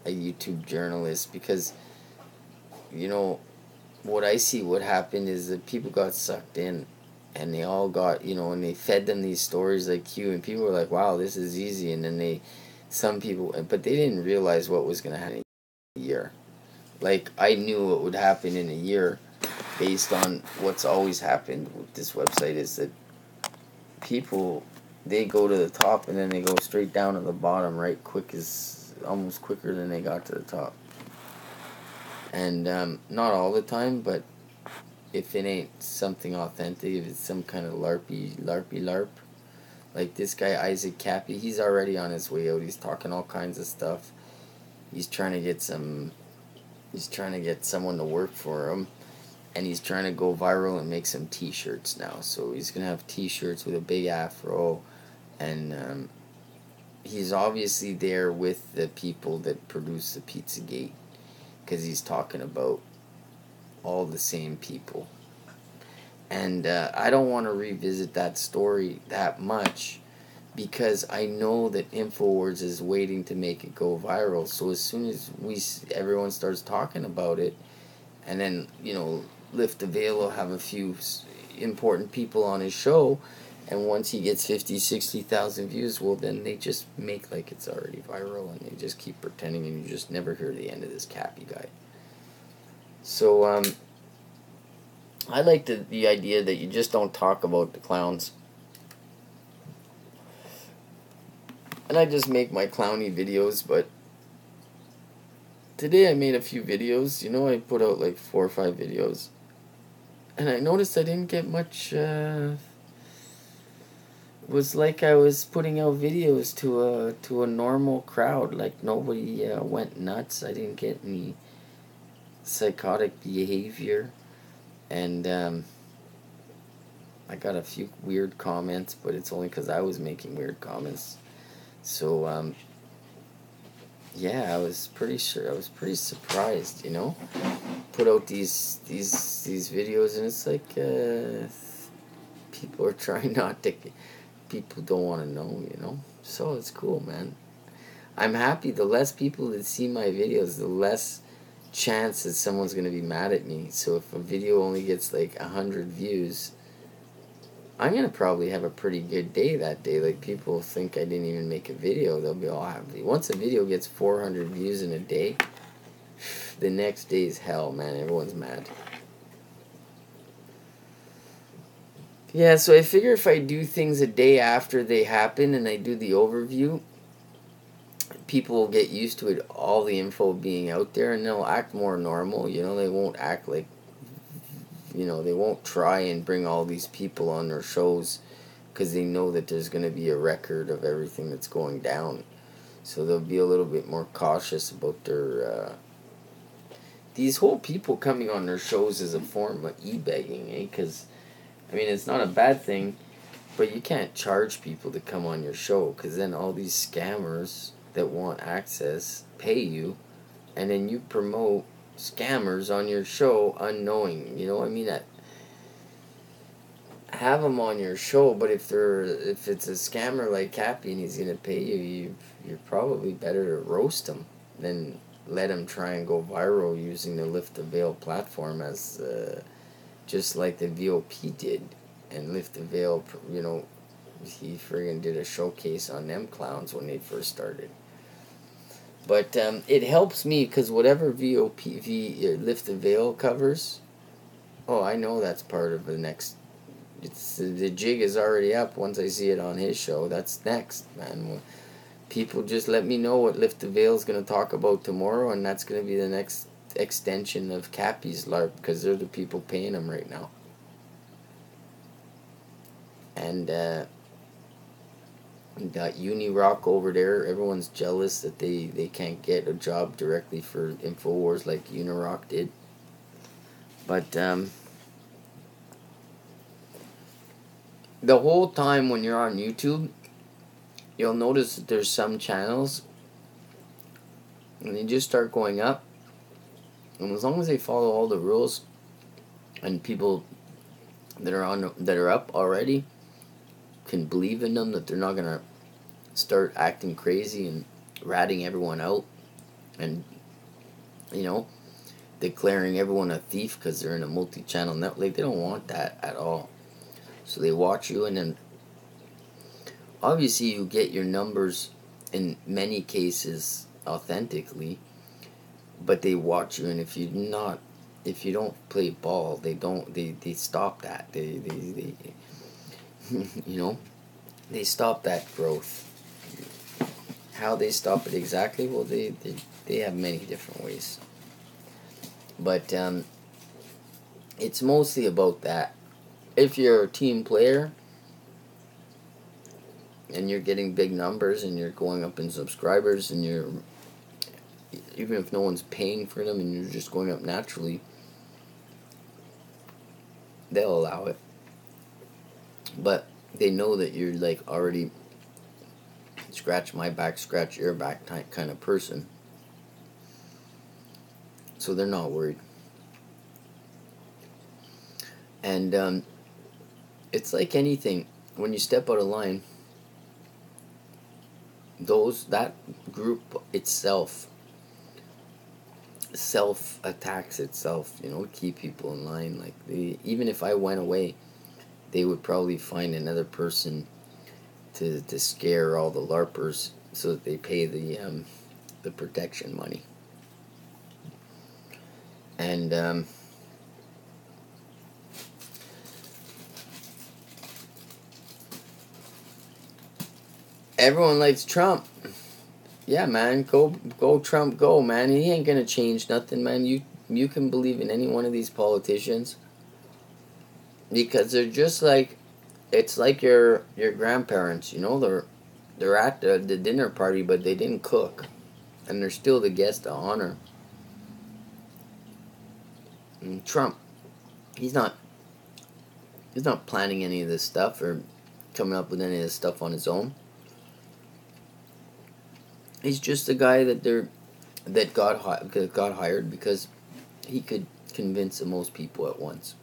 YouTube journalist, because, you know, what I see what happened is that people got sucked in, and they all got, you know, and they fed them these stories like you, and people were like, wow, this is easy. And then but they didn't realize what was going to happen in a year. Like, I knew what would happen in a year based on what's always happened with this website, is that people, they go to the top and then they go straight down to the bottom right quick, as almost quicker than they got to the top. And not all the time, but if it ain't something authentic, if it's some kind of LARP, like this guy Isaac Cappy, he's already on his way out. He's talking all kinds of stuff. He's trying to get someone to work for him, and he's trying to go viral and make some t-shirts now. So he's gonna have t-shirts with a big afro, and he's obviously there with the people that produce the Pizzagate, because he's talking about all the same people. And I don't want to revisit that story that much, because I know that InfoWars is waiting to make it go viral. So as soon as everyone starts talking about it, and then, you know, Lift the Veil will have a few important people on his show, and once he gets 50,000-60,000 views, well, then they just make like it's already viral, and they just keep pretending, and you just never hear the end of this Cappy guy. So I like the idea that you just don't talk about the clowns. And I just make my clowny videos, but today I made a few videos. You know, I put out like 4 or 5 videos. And I noticed I didn't get much was like I was putting out videos to a normal crowd. Like nobody went nuts. I didn't get any psychotic behavior, and I got a few weird comments, but it's only because I was making weird comments. So yeah, I was pretty surprised, you know. Put out these videos, and it's like people are trying not to. People don't want to know, you know. So it's cool, man. I'm happy. The less people that see my videos, the less chance that someone's gonna be mad at me. So if a video only gets like 100 views, I'm gonna probably have a pretty good day that day. Like, people think I didn't even make a video. They'll be all happy. Once a video gets 400 views in a day, the next day is hell, man. Everyone's mad. Yeah, so I figure if I do things a day after they happen and I do the overview, people will get used to it, all the info being out there, and they'll act more normal. You know, they won't act like, you know, they won't try and bring all these people on their shows because they know that there's going to be a record of everything that's going down. So they'll be a little bit more cautious about their these whole people coming on their shows is a form of e-begging, eh? Because, I mean, it's not a bad thing, but you can't charge people to come on your show, because then all these scammers that want access pay you, and then you promote scammers on your show unknowing. You know, I mean, have them on your show, but if it's a scammer like Cappy and he's gonna pay you, you're probably better to roast him than let him try and go viral using the Lift the Veil platform, as just like the VOP did. And Lift the Veil, you know, he friggin' did a showcase on them clowns when they first started. But it helps me, because whatever Lift the Veil covers, oh, I know that's part of the next. The jig is already up. Once I see it on his show, that's next, man. People just let me know what Lift the Veil is going to talk about tomorrow, and that's going to be the next extension of Cappy's LARP, because they're the people paying him right now. And got UNIROC over there. Everyone's jealous that they can't get a job directly for InfoWars like UNIROC did. But the whole time when you're on YouTube, you'll notice that there's some channels, and they just start going up, and as long as they follow all the rules, and people that are up already can believe in them, that they're not gonna start acting crazy and ratting everyone out, and, you know, declaring everyone a thief because they're in a multi-channel network. Like, they don't want that at all. So they watch you, and then obviously you get your numbers in many cases authentically, but they watch you, and if you don't play ball, they stop that. They you know, they stop that growth. How they stop it exactly? Well, they have many different ways. But it's mostly about that. If you're a team player and you're getting big numbers and you're going up in subscribers, and you're, even if no one's paying for them and you're just going up naturally, they'll allow it. But they know that you're like already scratch my back, scratch your back kind of person. So they're not worried. And it's like anything. When you step out of line, that group itself self-attacks itself, you know, keep people in line. Like, even if I went away, they would probably find another person to scare all the LARPers so that they pay the protection money. And everyone likes Trump. Yeah, man, go Trump, go, man. He ain't gonna change nothing, man. You can believe in any one of these politicians, because they're just like It's like your grandparents, you know, they're at the dinner party, but they didn't cook, and they're still the guest of honor. And Trump, he's not he's not planning any of this stuff or coming up with any of this stuff on his own. He's just a guy that got hired because he could convince the most people at once.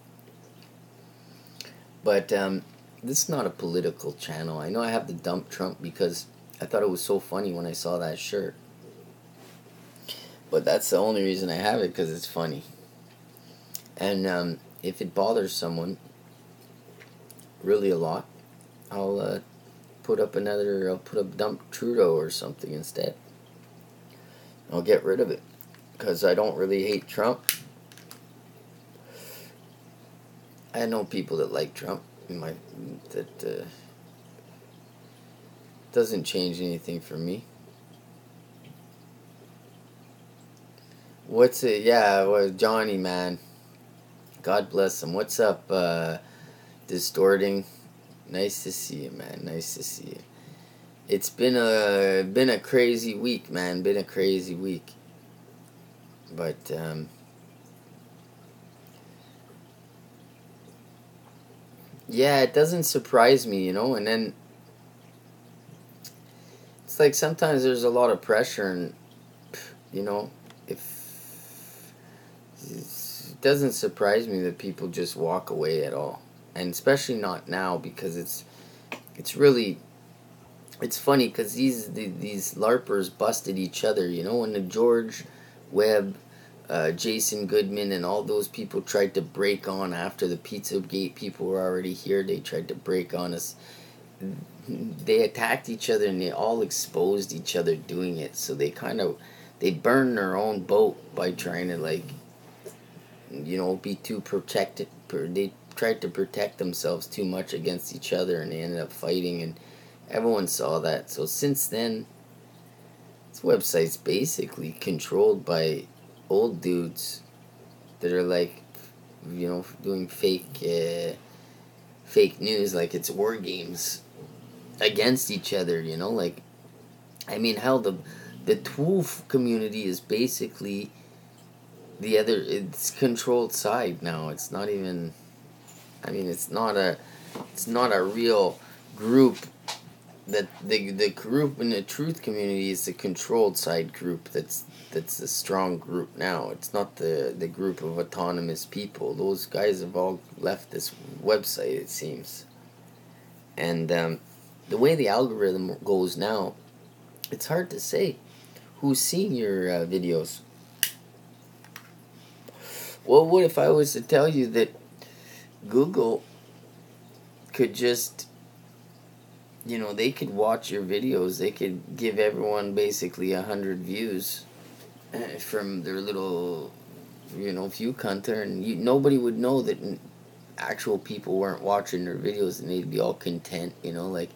But this is not a political channel. I know I have to dump Trump because I thought it was so funny when I saw that shirt. But that's the only reason I have it, because it's funny. And if it bothers someone really a lot, I'll put up dump Trudeau or something instead. I'll get rid of it, because I don't really hate Trump. I know people that like Trump. That doesn't change anything for me. What's it? Yeah, well, Johnny, man. God bless him. What's up, Distorting? Nice to see you, man. Nice to see you. It's been a crazy week, man. Been a crazy week. But yeah, it doesn't surprise me, you know. And then it's like sometimes there's a lot of pressure, and you know, if it doesn't surprise me that people just walk away at all, and especially not now, because it's really. It's funny because these LARPers busted each other, you know, when the George Webb, Jason Goodman, and all those people tried to break on after the Pizzagate people were already here. They tried to break on us. They attacked each other, and they all exposed each other doing it. So they burned their own boat by trying to, like, you know, be too protected. They tried to protect themselves too much against each other, and they ended up fighting, and everyone saw that. So since then, this website's basically controlled by old dudes that are, like, you know, doing fake news, like it's war games against each other, you know. Like, I mean, hell, the TWOOF community is basically it's controlled side now. It's not even, I mean, it's not a real group. That the group in the truth community is the controlled side group. That's the strong group now. It's not the group of autonomous people. Those guys have all left this website, it seems. And the way the algorithm goes now, it's hard to say who's seeing your videos. Well, what if I was to tell you that Google could just, you know, they could watch your videos. They could give everyone basically 100 views from their little, you know, view counter, and nobody would know that actual people weren't watching their videos, and they'd be all content, you know, like,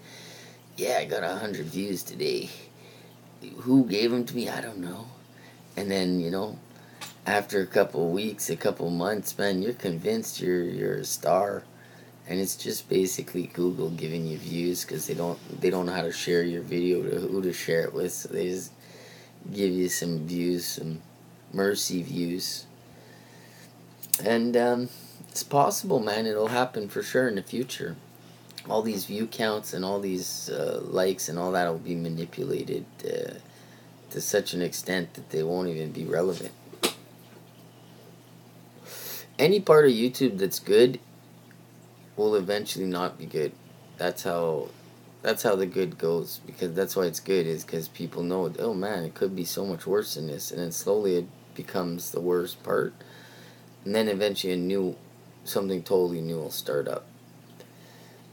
yeah, I got 100 views today. Who gave them to me? I don't know. And then, you know, after a couple of weeks, a couple of months, man, you're convinced you're a star. And it's just basically Google giving you views, because they don't know how to share your video, to who to share it with. So they just give you some views, some mercy views. And it's possible, man. It'll happen for sure in the future. All these view counts and all these likes and all that will be manipulated to such an extent that they won't even be relevant. Any part of YouTube that's good will eventually not be good. That's how the good goes, because that's why it's good, is because people know, oh man, it could be so much worse than this, and then slowly it becomes the worst part, and then eventually something totally new will start up.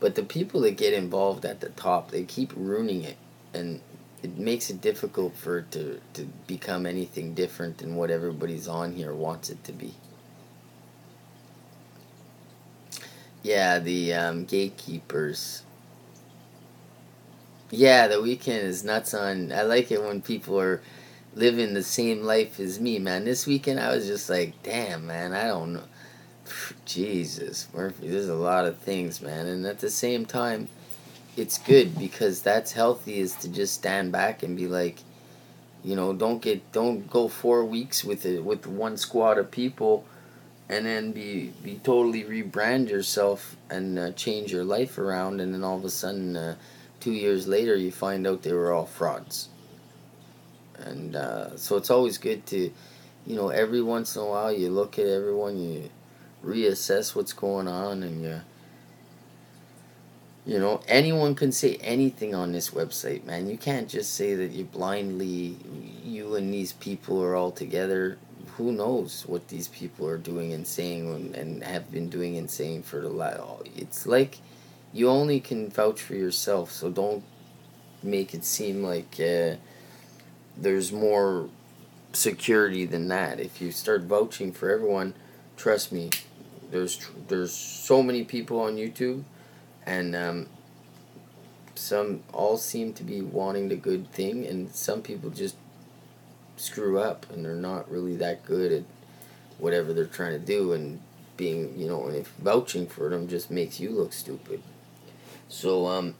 But the people that get involved at the top, they keep ruining it, and it makes it difficult for it to become anything different than what everybody's on here wants it to be. Yeah, the gatekeepers. Yeah, the weekend is nuts on. I like it when people are living the same life as me, man. This weekend I was just like, damn, man, I don't know. Jesus, Murphy, there's a lot of things, man. And at the same time, it's good because that's healthy, is to just stand back and be like, don't go 4 weeks with one squad of people and then be totally rebrand yourself and change your life around, and then all of a sudden 2 years later you find out they were all frauds. And so it's always good to, every once in a while you look at everyone, you reassess what's going on, and anyone can say anything on this website, man. You can't just say that you and these people are all together. Who knows what these people are doing and saying and have been doing and saying for the last... It's like you only can vouch for yourself, so don't make it seem like there's more security than that. If you start vouching for everyone, trust me, there's so many people on YouTube, and some all seem to be wanting the good thing, and some people just screw up and they're not really that good at whatever they're trying to do, and being, and if vouching for them just makes you look stupid. So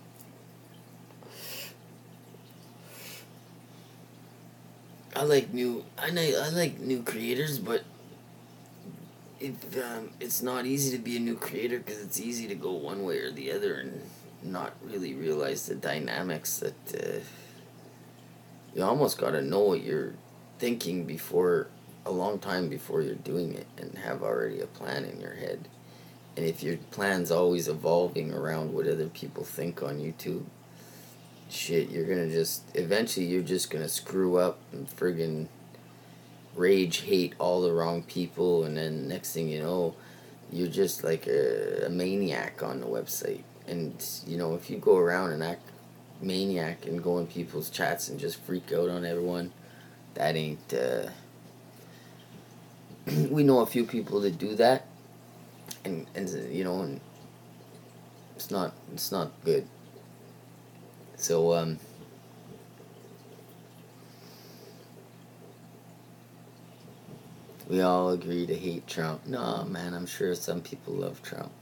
I like new creators, but it's not easy to be a new creator because it's easy to go one way or the other and not really realize the dynamics that you almost got to know what you're thinking before, a long time before you're doing it, and have already a plan in your head. And if your plan's always evolving around what other people think on YouTube, shit, eventually you're just gonna screw up and friggin' rage hate all the wrong people, and then next thing you know, you're just like a maniac on the website. And if you go around and act maniac and go in people's chats and just freak out on everyone, that ain't we know a few people that do that, and and it's not good. So we all agree to hate Trump. No, man, I'm sure some people love Trump.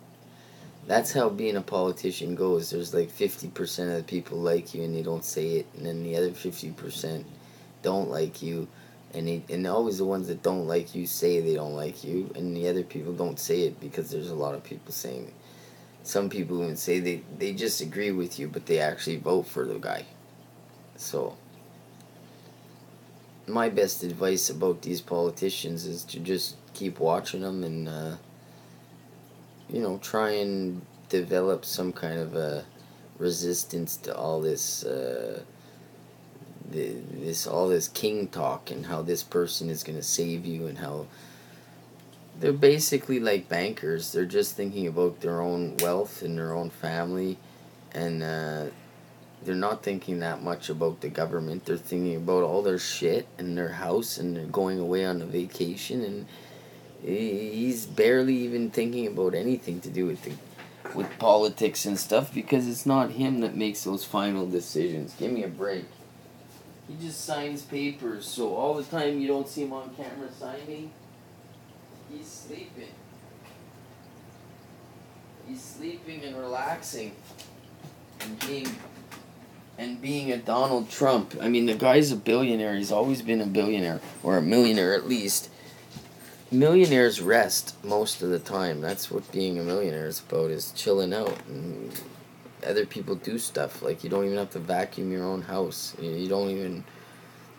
That's how being a politician goes. There's like 50% of the people like you and they don't say it, and then the other 50% don't like you, and always the ones that don't like you say they don't like you, and the other people don't say it because there's a lot of people saying it. Some people even say they just agree with you, but they actually vote for the guy. So my best advice about these politicians is to just keep watching them and try and develop some kind of a resistance to all this all this king talk, and how this person is going to save you, and how they're basically like bankers. They're just thinking about their own wealth and their own family, and they're not thinking that much about the government. They're thinking about all their shit and their house, and they're going away on a vacation, and he's barely even thinking about anything to do with politics and stuff, because it's not him that makes those final decisions. Give me a break. He just signs papers, so all the time you don't see him on camera signing, he's sleeping. He's sleeping and relaxing and being a Donald Trump. I mean, the guy's a billionaire. He's always been a billionaire, or a millionaire at least. Millionaires rest most of the time. That's what being a millionaire is about, is chilling out. And other people do stuff. Like, you don't even have to vacuum your own house. You don't even...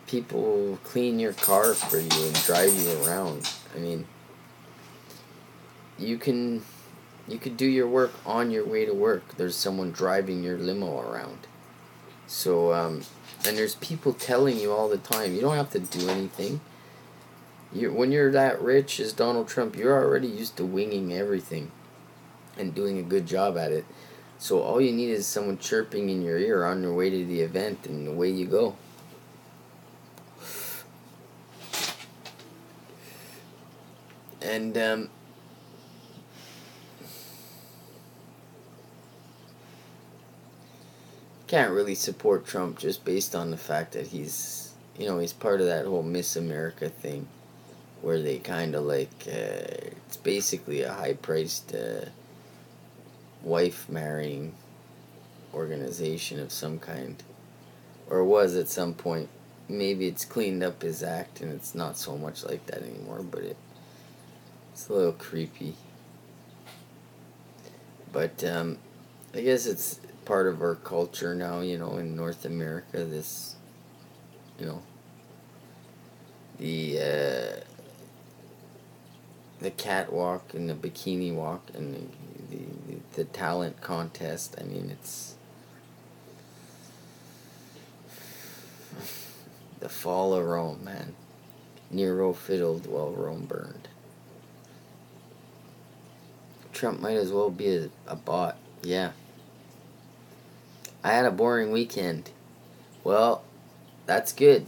People clean your car for you and drive you around. I mean, you could do your work on your way to work. There's someone driving your limo around. So, and there's people telling you all the time, you don't have to do anything. When you're that rich as Donald Trump, you're already used to winging everything and doing a good job at it. So all you need is someone chirping in your ear on their way to the event, and away you go. And can't really support Trump just based on the fact that he's part of that whole Miss America thing, where they kind of like, it's basically a high-priced wife marrying organization of some kind, or was at some point. Maybe it's cleaned up his act and it's not so much like that anymore, but it's a little creepy. But I guess it's part of our culture now, you know, in North America, this, you know, the catwalk and the bikini walk and the talent contest. I mean, it's the fall of Rome, man. Nero fiddled while Rome burned. Trump might as well be a bot. Yeah. I had a boring weekend. Well, that's good.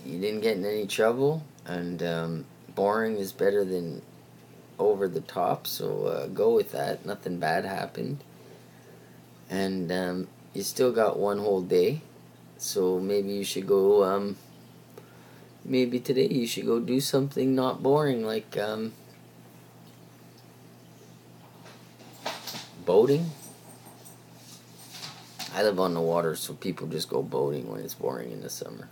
You didn't get in any trouble, and boring is better than over the top, so go with that. Nothing bad happened. And you still got one whole day, so maybe you should go, maybe today you should go do something not boring, like boating. I live on the water, so people just go boating when it's boring in the summer.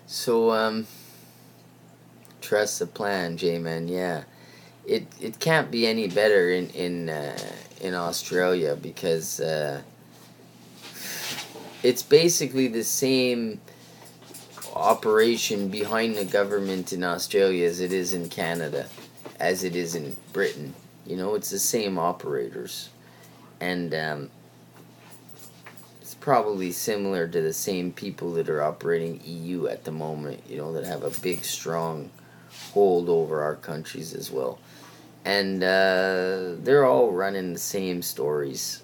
So, trust the plan, J-Man. Yeah, it can't be any better in Australia, because it's basically the same operation behind the government in Australia as it is in Canada, as it is in Britain. You know, it's the same operators, and it's probably similar to the same people that are operating EU at the moment, you know, that have a big, strong hold over our countries as well. And they're all running the same stories.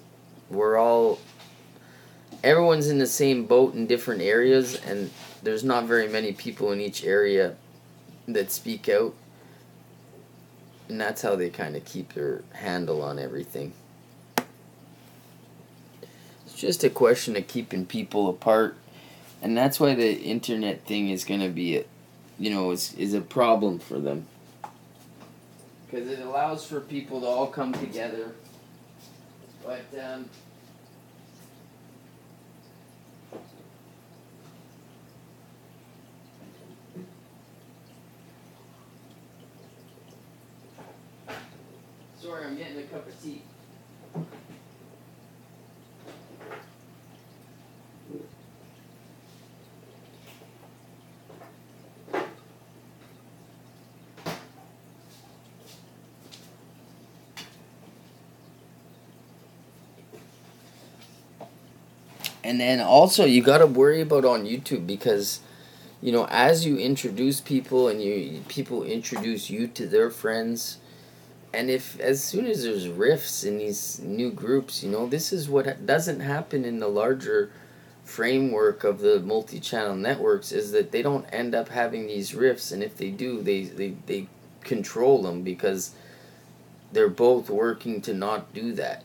Everyone's in the same boat in different areas, and there's not very many people in each area that speak out. And that's how they kind of keep their handle on everything. It's just a question of keeping people apart, and that's why the internet thing is going to be is a problem for them, because it allows for people to all come together. But sorry, I'm getting a cup of tea. And then also you got to worry about on YouTube, because, you know, as you introduce people and people introduce you to their friends, and if as soon as there's rifts in these new groups, you know, this is what doesn't happen in the larger framework of the multi-channel networks, is that they don't end up having these rifts, and if they do, they control them, because they're both working to not do that.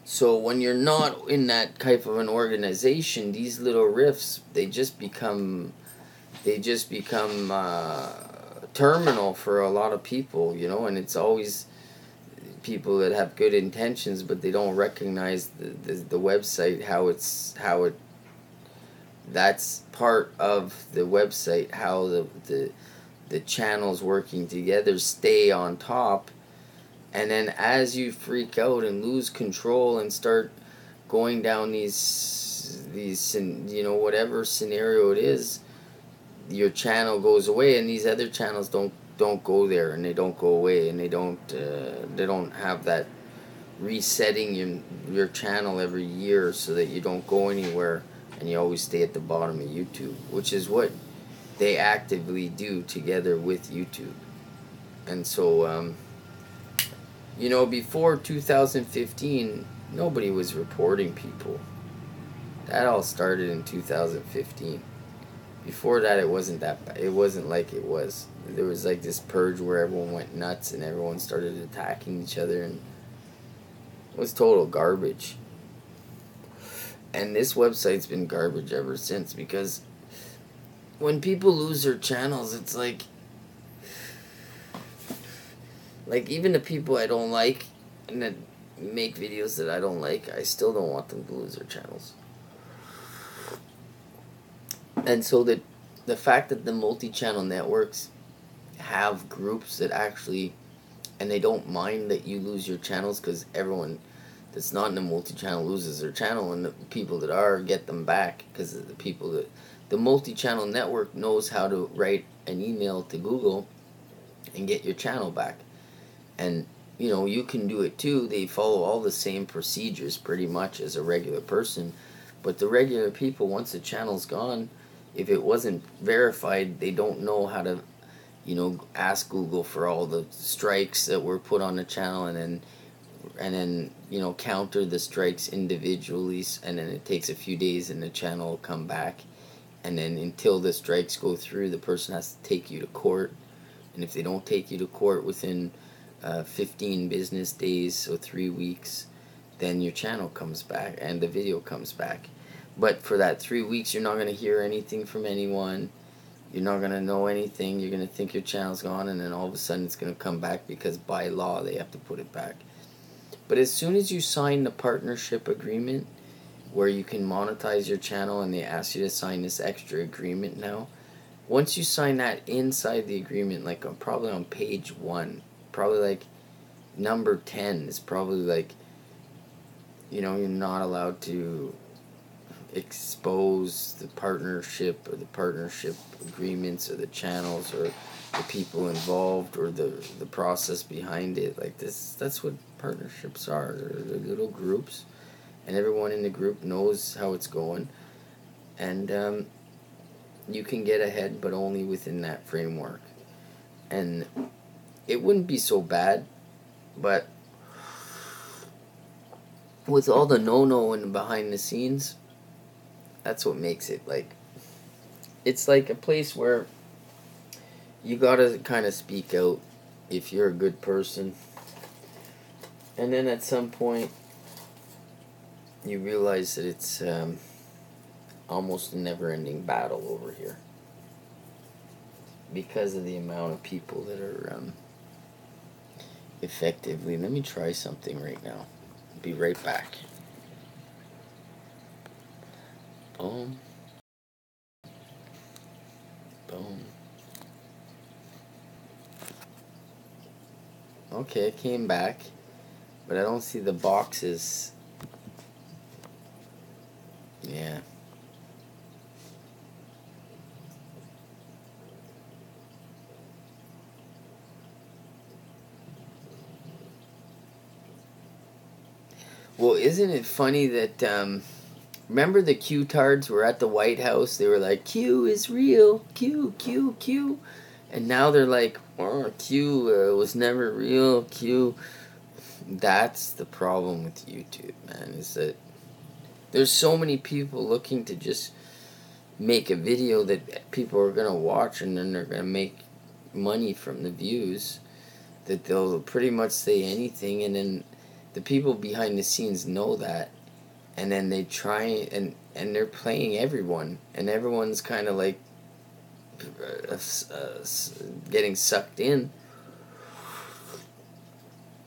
So when you're not in that type of an organization, these little rifts, they just become terminal for a lot of people, you know, and it's always people that have good intentions, but they don't recognize the website, that's part of the website, how the channels working together stay on top. And then as you freak out and lose control and start going down these you know, whatever scenario it is, your channel goes away, and these other channels don't go there, and they don't go away, and they don't have that resetting your channel every year so that you don't go anywhere and you always stay at the bottom of YouTube, which is what they actively do together with YouTube. And so you know, before 2015, nobody was reporting people. That all started in 2015. Before that, it wasn't that bad. It wasn't like it was. There was like this purge where everyone went nuts and everyone started attacking each other, and it was total garbage. And this website's been garbage ever since, because when people lose their channels, it's like even the people I don't like and that make videos that I don't like, I still don't want them to lose their channels. And so the fact that the multi-channel networks have groups that actually, and they don't mind that you lose your channels, because everyone that's not in the multi-channel loses their channel, and the people that are get them back, because the people that, the multi-channel network knows how to write an email to Google and get your channel back. And you know, you can do it too. They follow all the same procedures pretty much as a regular person, but the regular people, once the channel's gone, if it wasn't verified, they don't know how to, you know, ask Google for all the strikes that were put on the channel, and then you know, counter the strikes individually, and then it takes a few days and the channel will come back, and then until the strikes go through, the person has to take you to court, and if they don't take you to court within 15 business days, so 3 weeks, then your channel comes back and the video comes back. But for that 3 weeks, you're not going to hear anything from anyone. You're not going to know anything. You're going to think your channel's gone, and then all of a sudden it's going to come back, because by law they have to put it back. But as soon as you sign the partnership agreement where you can monetize your channel, and they ask you to sign this extra agreement now, once you sign that inside the agreement, like probably on page 1, probably like number 10 is probably like, you know, you're not allowed to expose the partnership or the partnership agreements or the channels or the people involved or the process behind it. Like this, that's what partnerships are. They're little groups, and everyone in the group knows how it's going, and you can get ahead, but only within that framework. And it wouldn't be so bad, but with all the no-no and behind the scenes, that's what makes it like, it's like a place where you gotta kind of speak out if you're a good person, and then at some point you realize that it's almost a never-ending battle over here, because of the amount of people that are effectively. Let me try something right now. Be right back. Boom. Boom. Okay, I came back, but I don't see the boxes. Yeah. Well, isn't it funny that, remember the Q-tards were at the White House? They were like, Q is real, Q, Q, Q. And now they're like, oh, Q was never real, Q. That's the problem with YouTube, man, is that there's so many people looking to just make a video that people are going to watch, and then they're going to make money from the views, that they'll pretty much say anything, and then the people behind the scenes know that, and then they try, and they're playing everyone, and everyone's kind of like getting sucked in,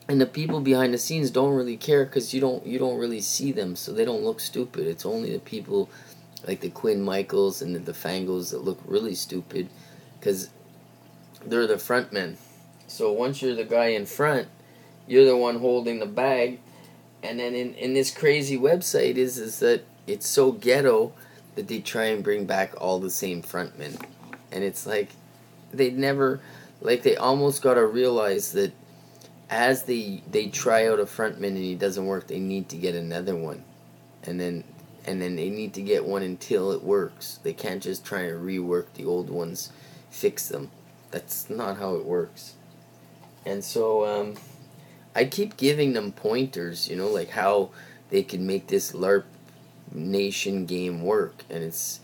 and the people behind the scenes don't really care, because you don't really see them, so they don't look stupid. It's only the people like the Quinn Michaels and the Fangos that look really stupid, because they're the front men. So once you're the guy in front, you're the one holding the bag. And then in this crazy website is that it's so ghetto that they try and bring back all the same frontmen. And it's like, they never, like, they almost got to realize that as they try out a frontman and he doesn't work, they need to get another one. And then they need to get one until it works. They can't just try and rework the old ones, fix them. That's not how it works. And so, I keep giving them pointers, you know, like how they can make this LARP Nation game work. And it's,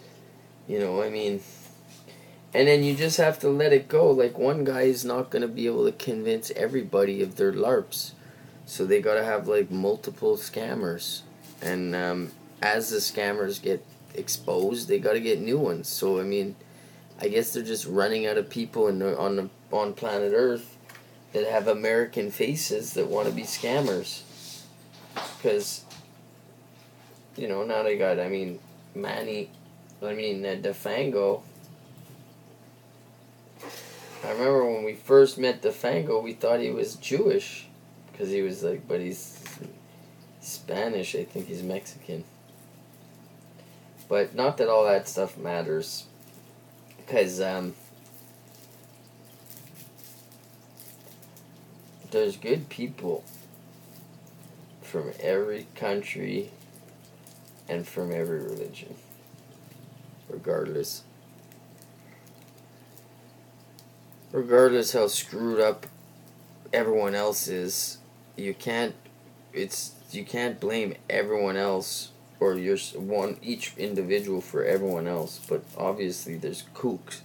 you know, I mean, And then you just have to let it go. Like, one guy is not going to be able to convince everybody of their LARPs. So they got to have, like, multiple scammers. And as the scammers get exposed, they got to get new ones. So, I mean, I guess they're just running out of people on planet Earth that have American faces that want to be scammers. Because, you know, now they got, DeFango. I remember when we first met DeFango, we thought he was Jewish. Because he was like, but he's Spanish, I think he's Mexican. But not that all that stuff matters. Because, there's good people from every country and from every religion. Regardless how screwed up everyone else is, you can't blame everyone else or each individual for everyone else. But obviously there's kooks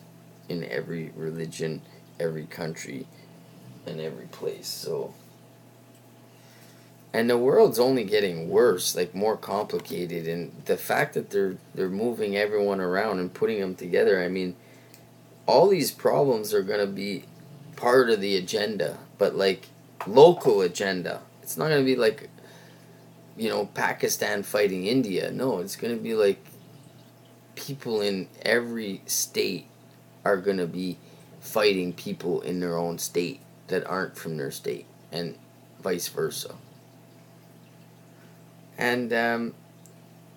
in every religion, every country, and every place. So, and the world's only getting worse, like more complicated, and the fact that they're moving everyone around and putting them together, I mean, all these problems are going to be part of the agenda, but like local agenda. It's not going to be like, you know, Pakistan fighting India. No, it's going to be like people in every state are going to be fighting people in their own state that aren't from their state, and vice versa. And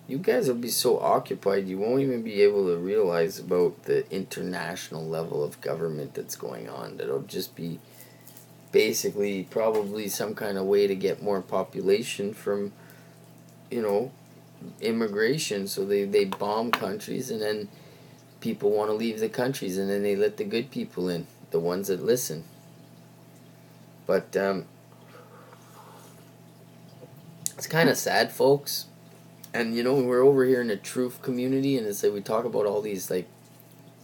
you guys will be so occupied you won't even be able to realize about the international level of government that's going on. That'll just be basically probably some kind of way to get more population from, you know, immigration. So they bomb countries, and then people want to leave the countries, and then they let the good people in, the ones that listen. But it's kind of sad, folks. And, you know, we're over here in the truth community, and it's like we talk about all these, like,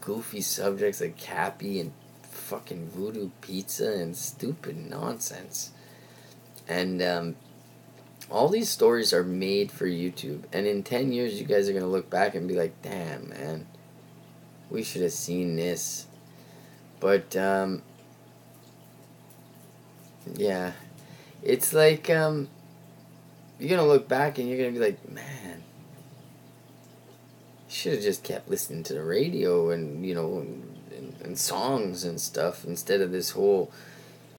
goofy subjects like Cappy and fucking voodoo pizza and stupid nonsense. And all these stories are made for YouTube. And in 10 years, you guys are going to look back and be like, damn, man, we should have seen this. But, yeah, it's like, you're going to look back and you're going to be like, man, you should have just kept listening to the radio and, you know, and songs and stuff instead of this whole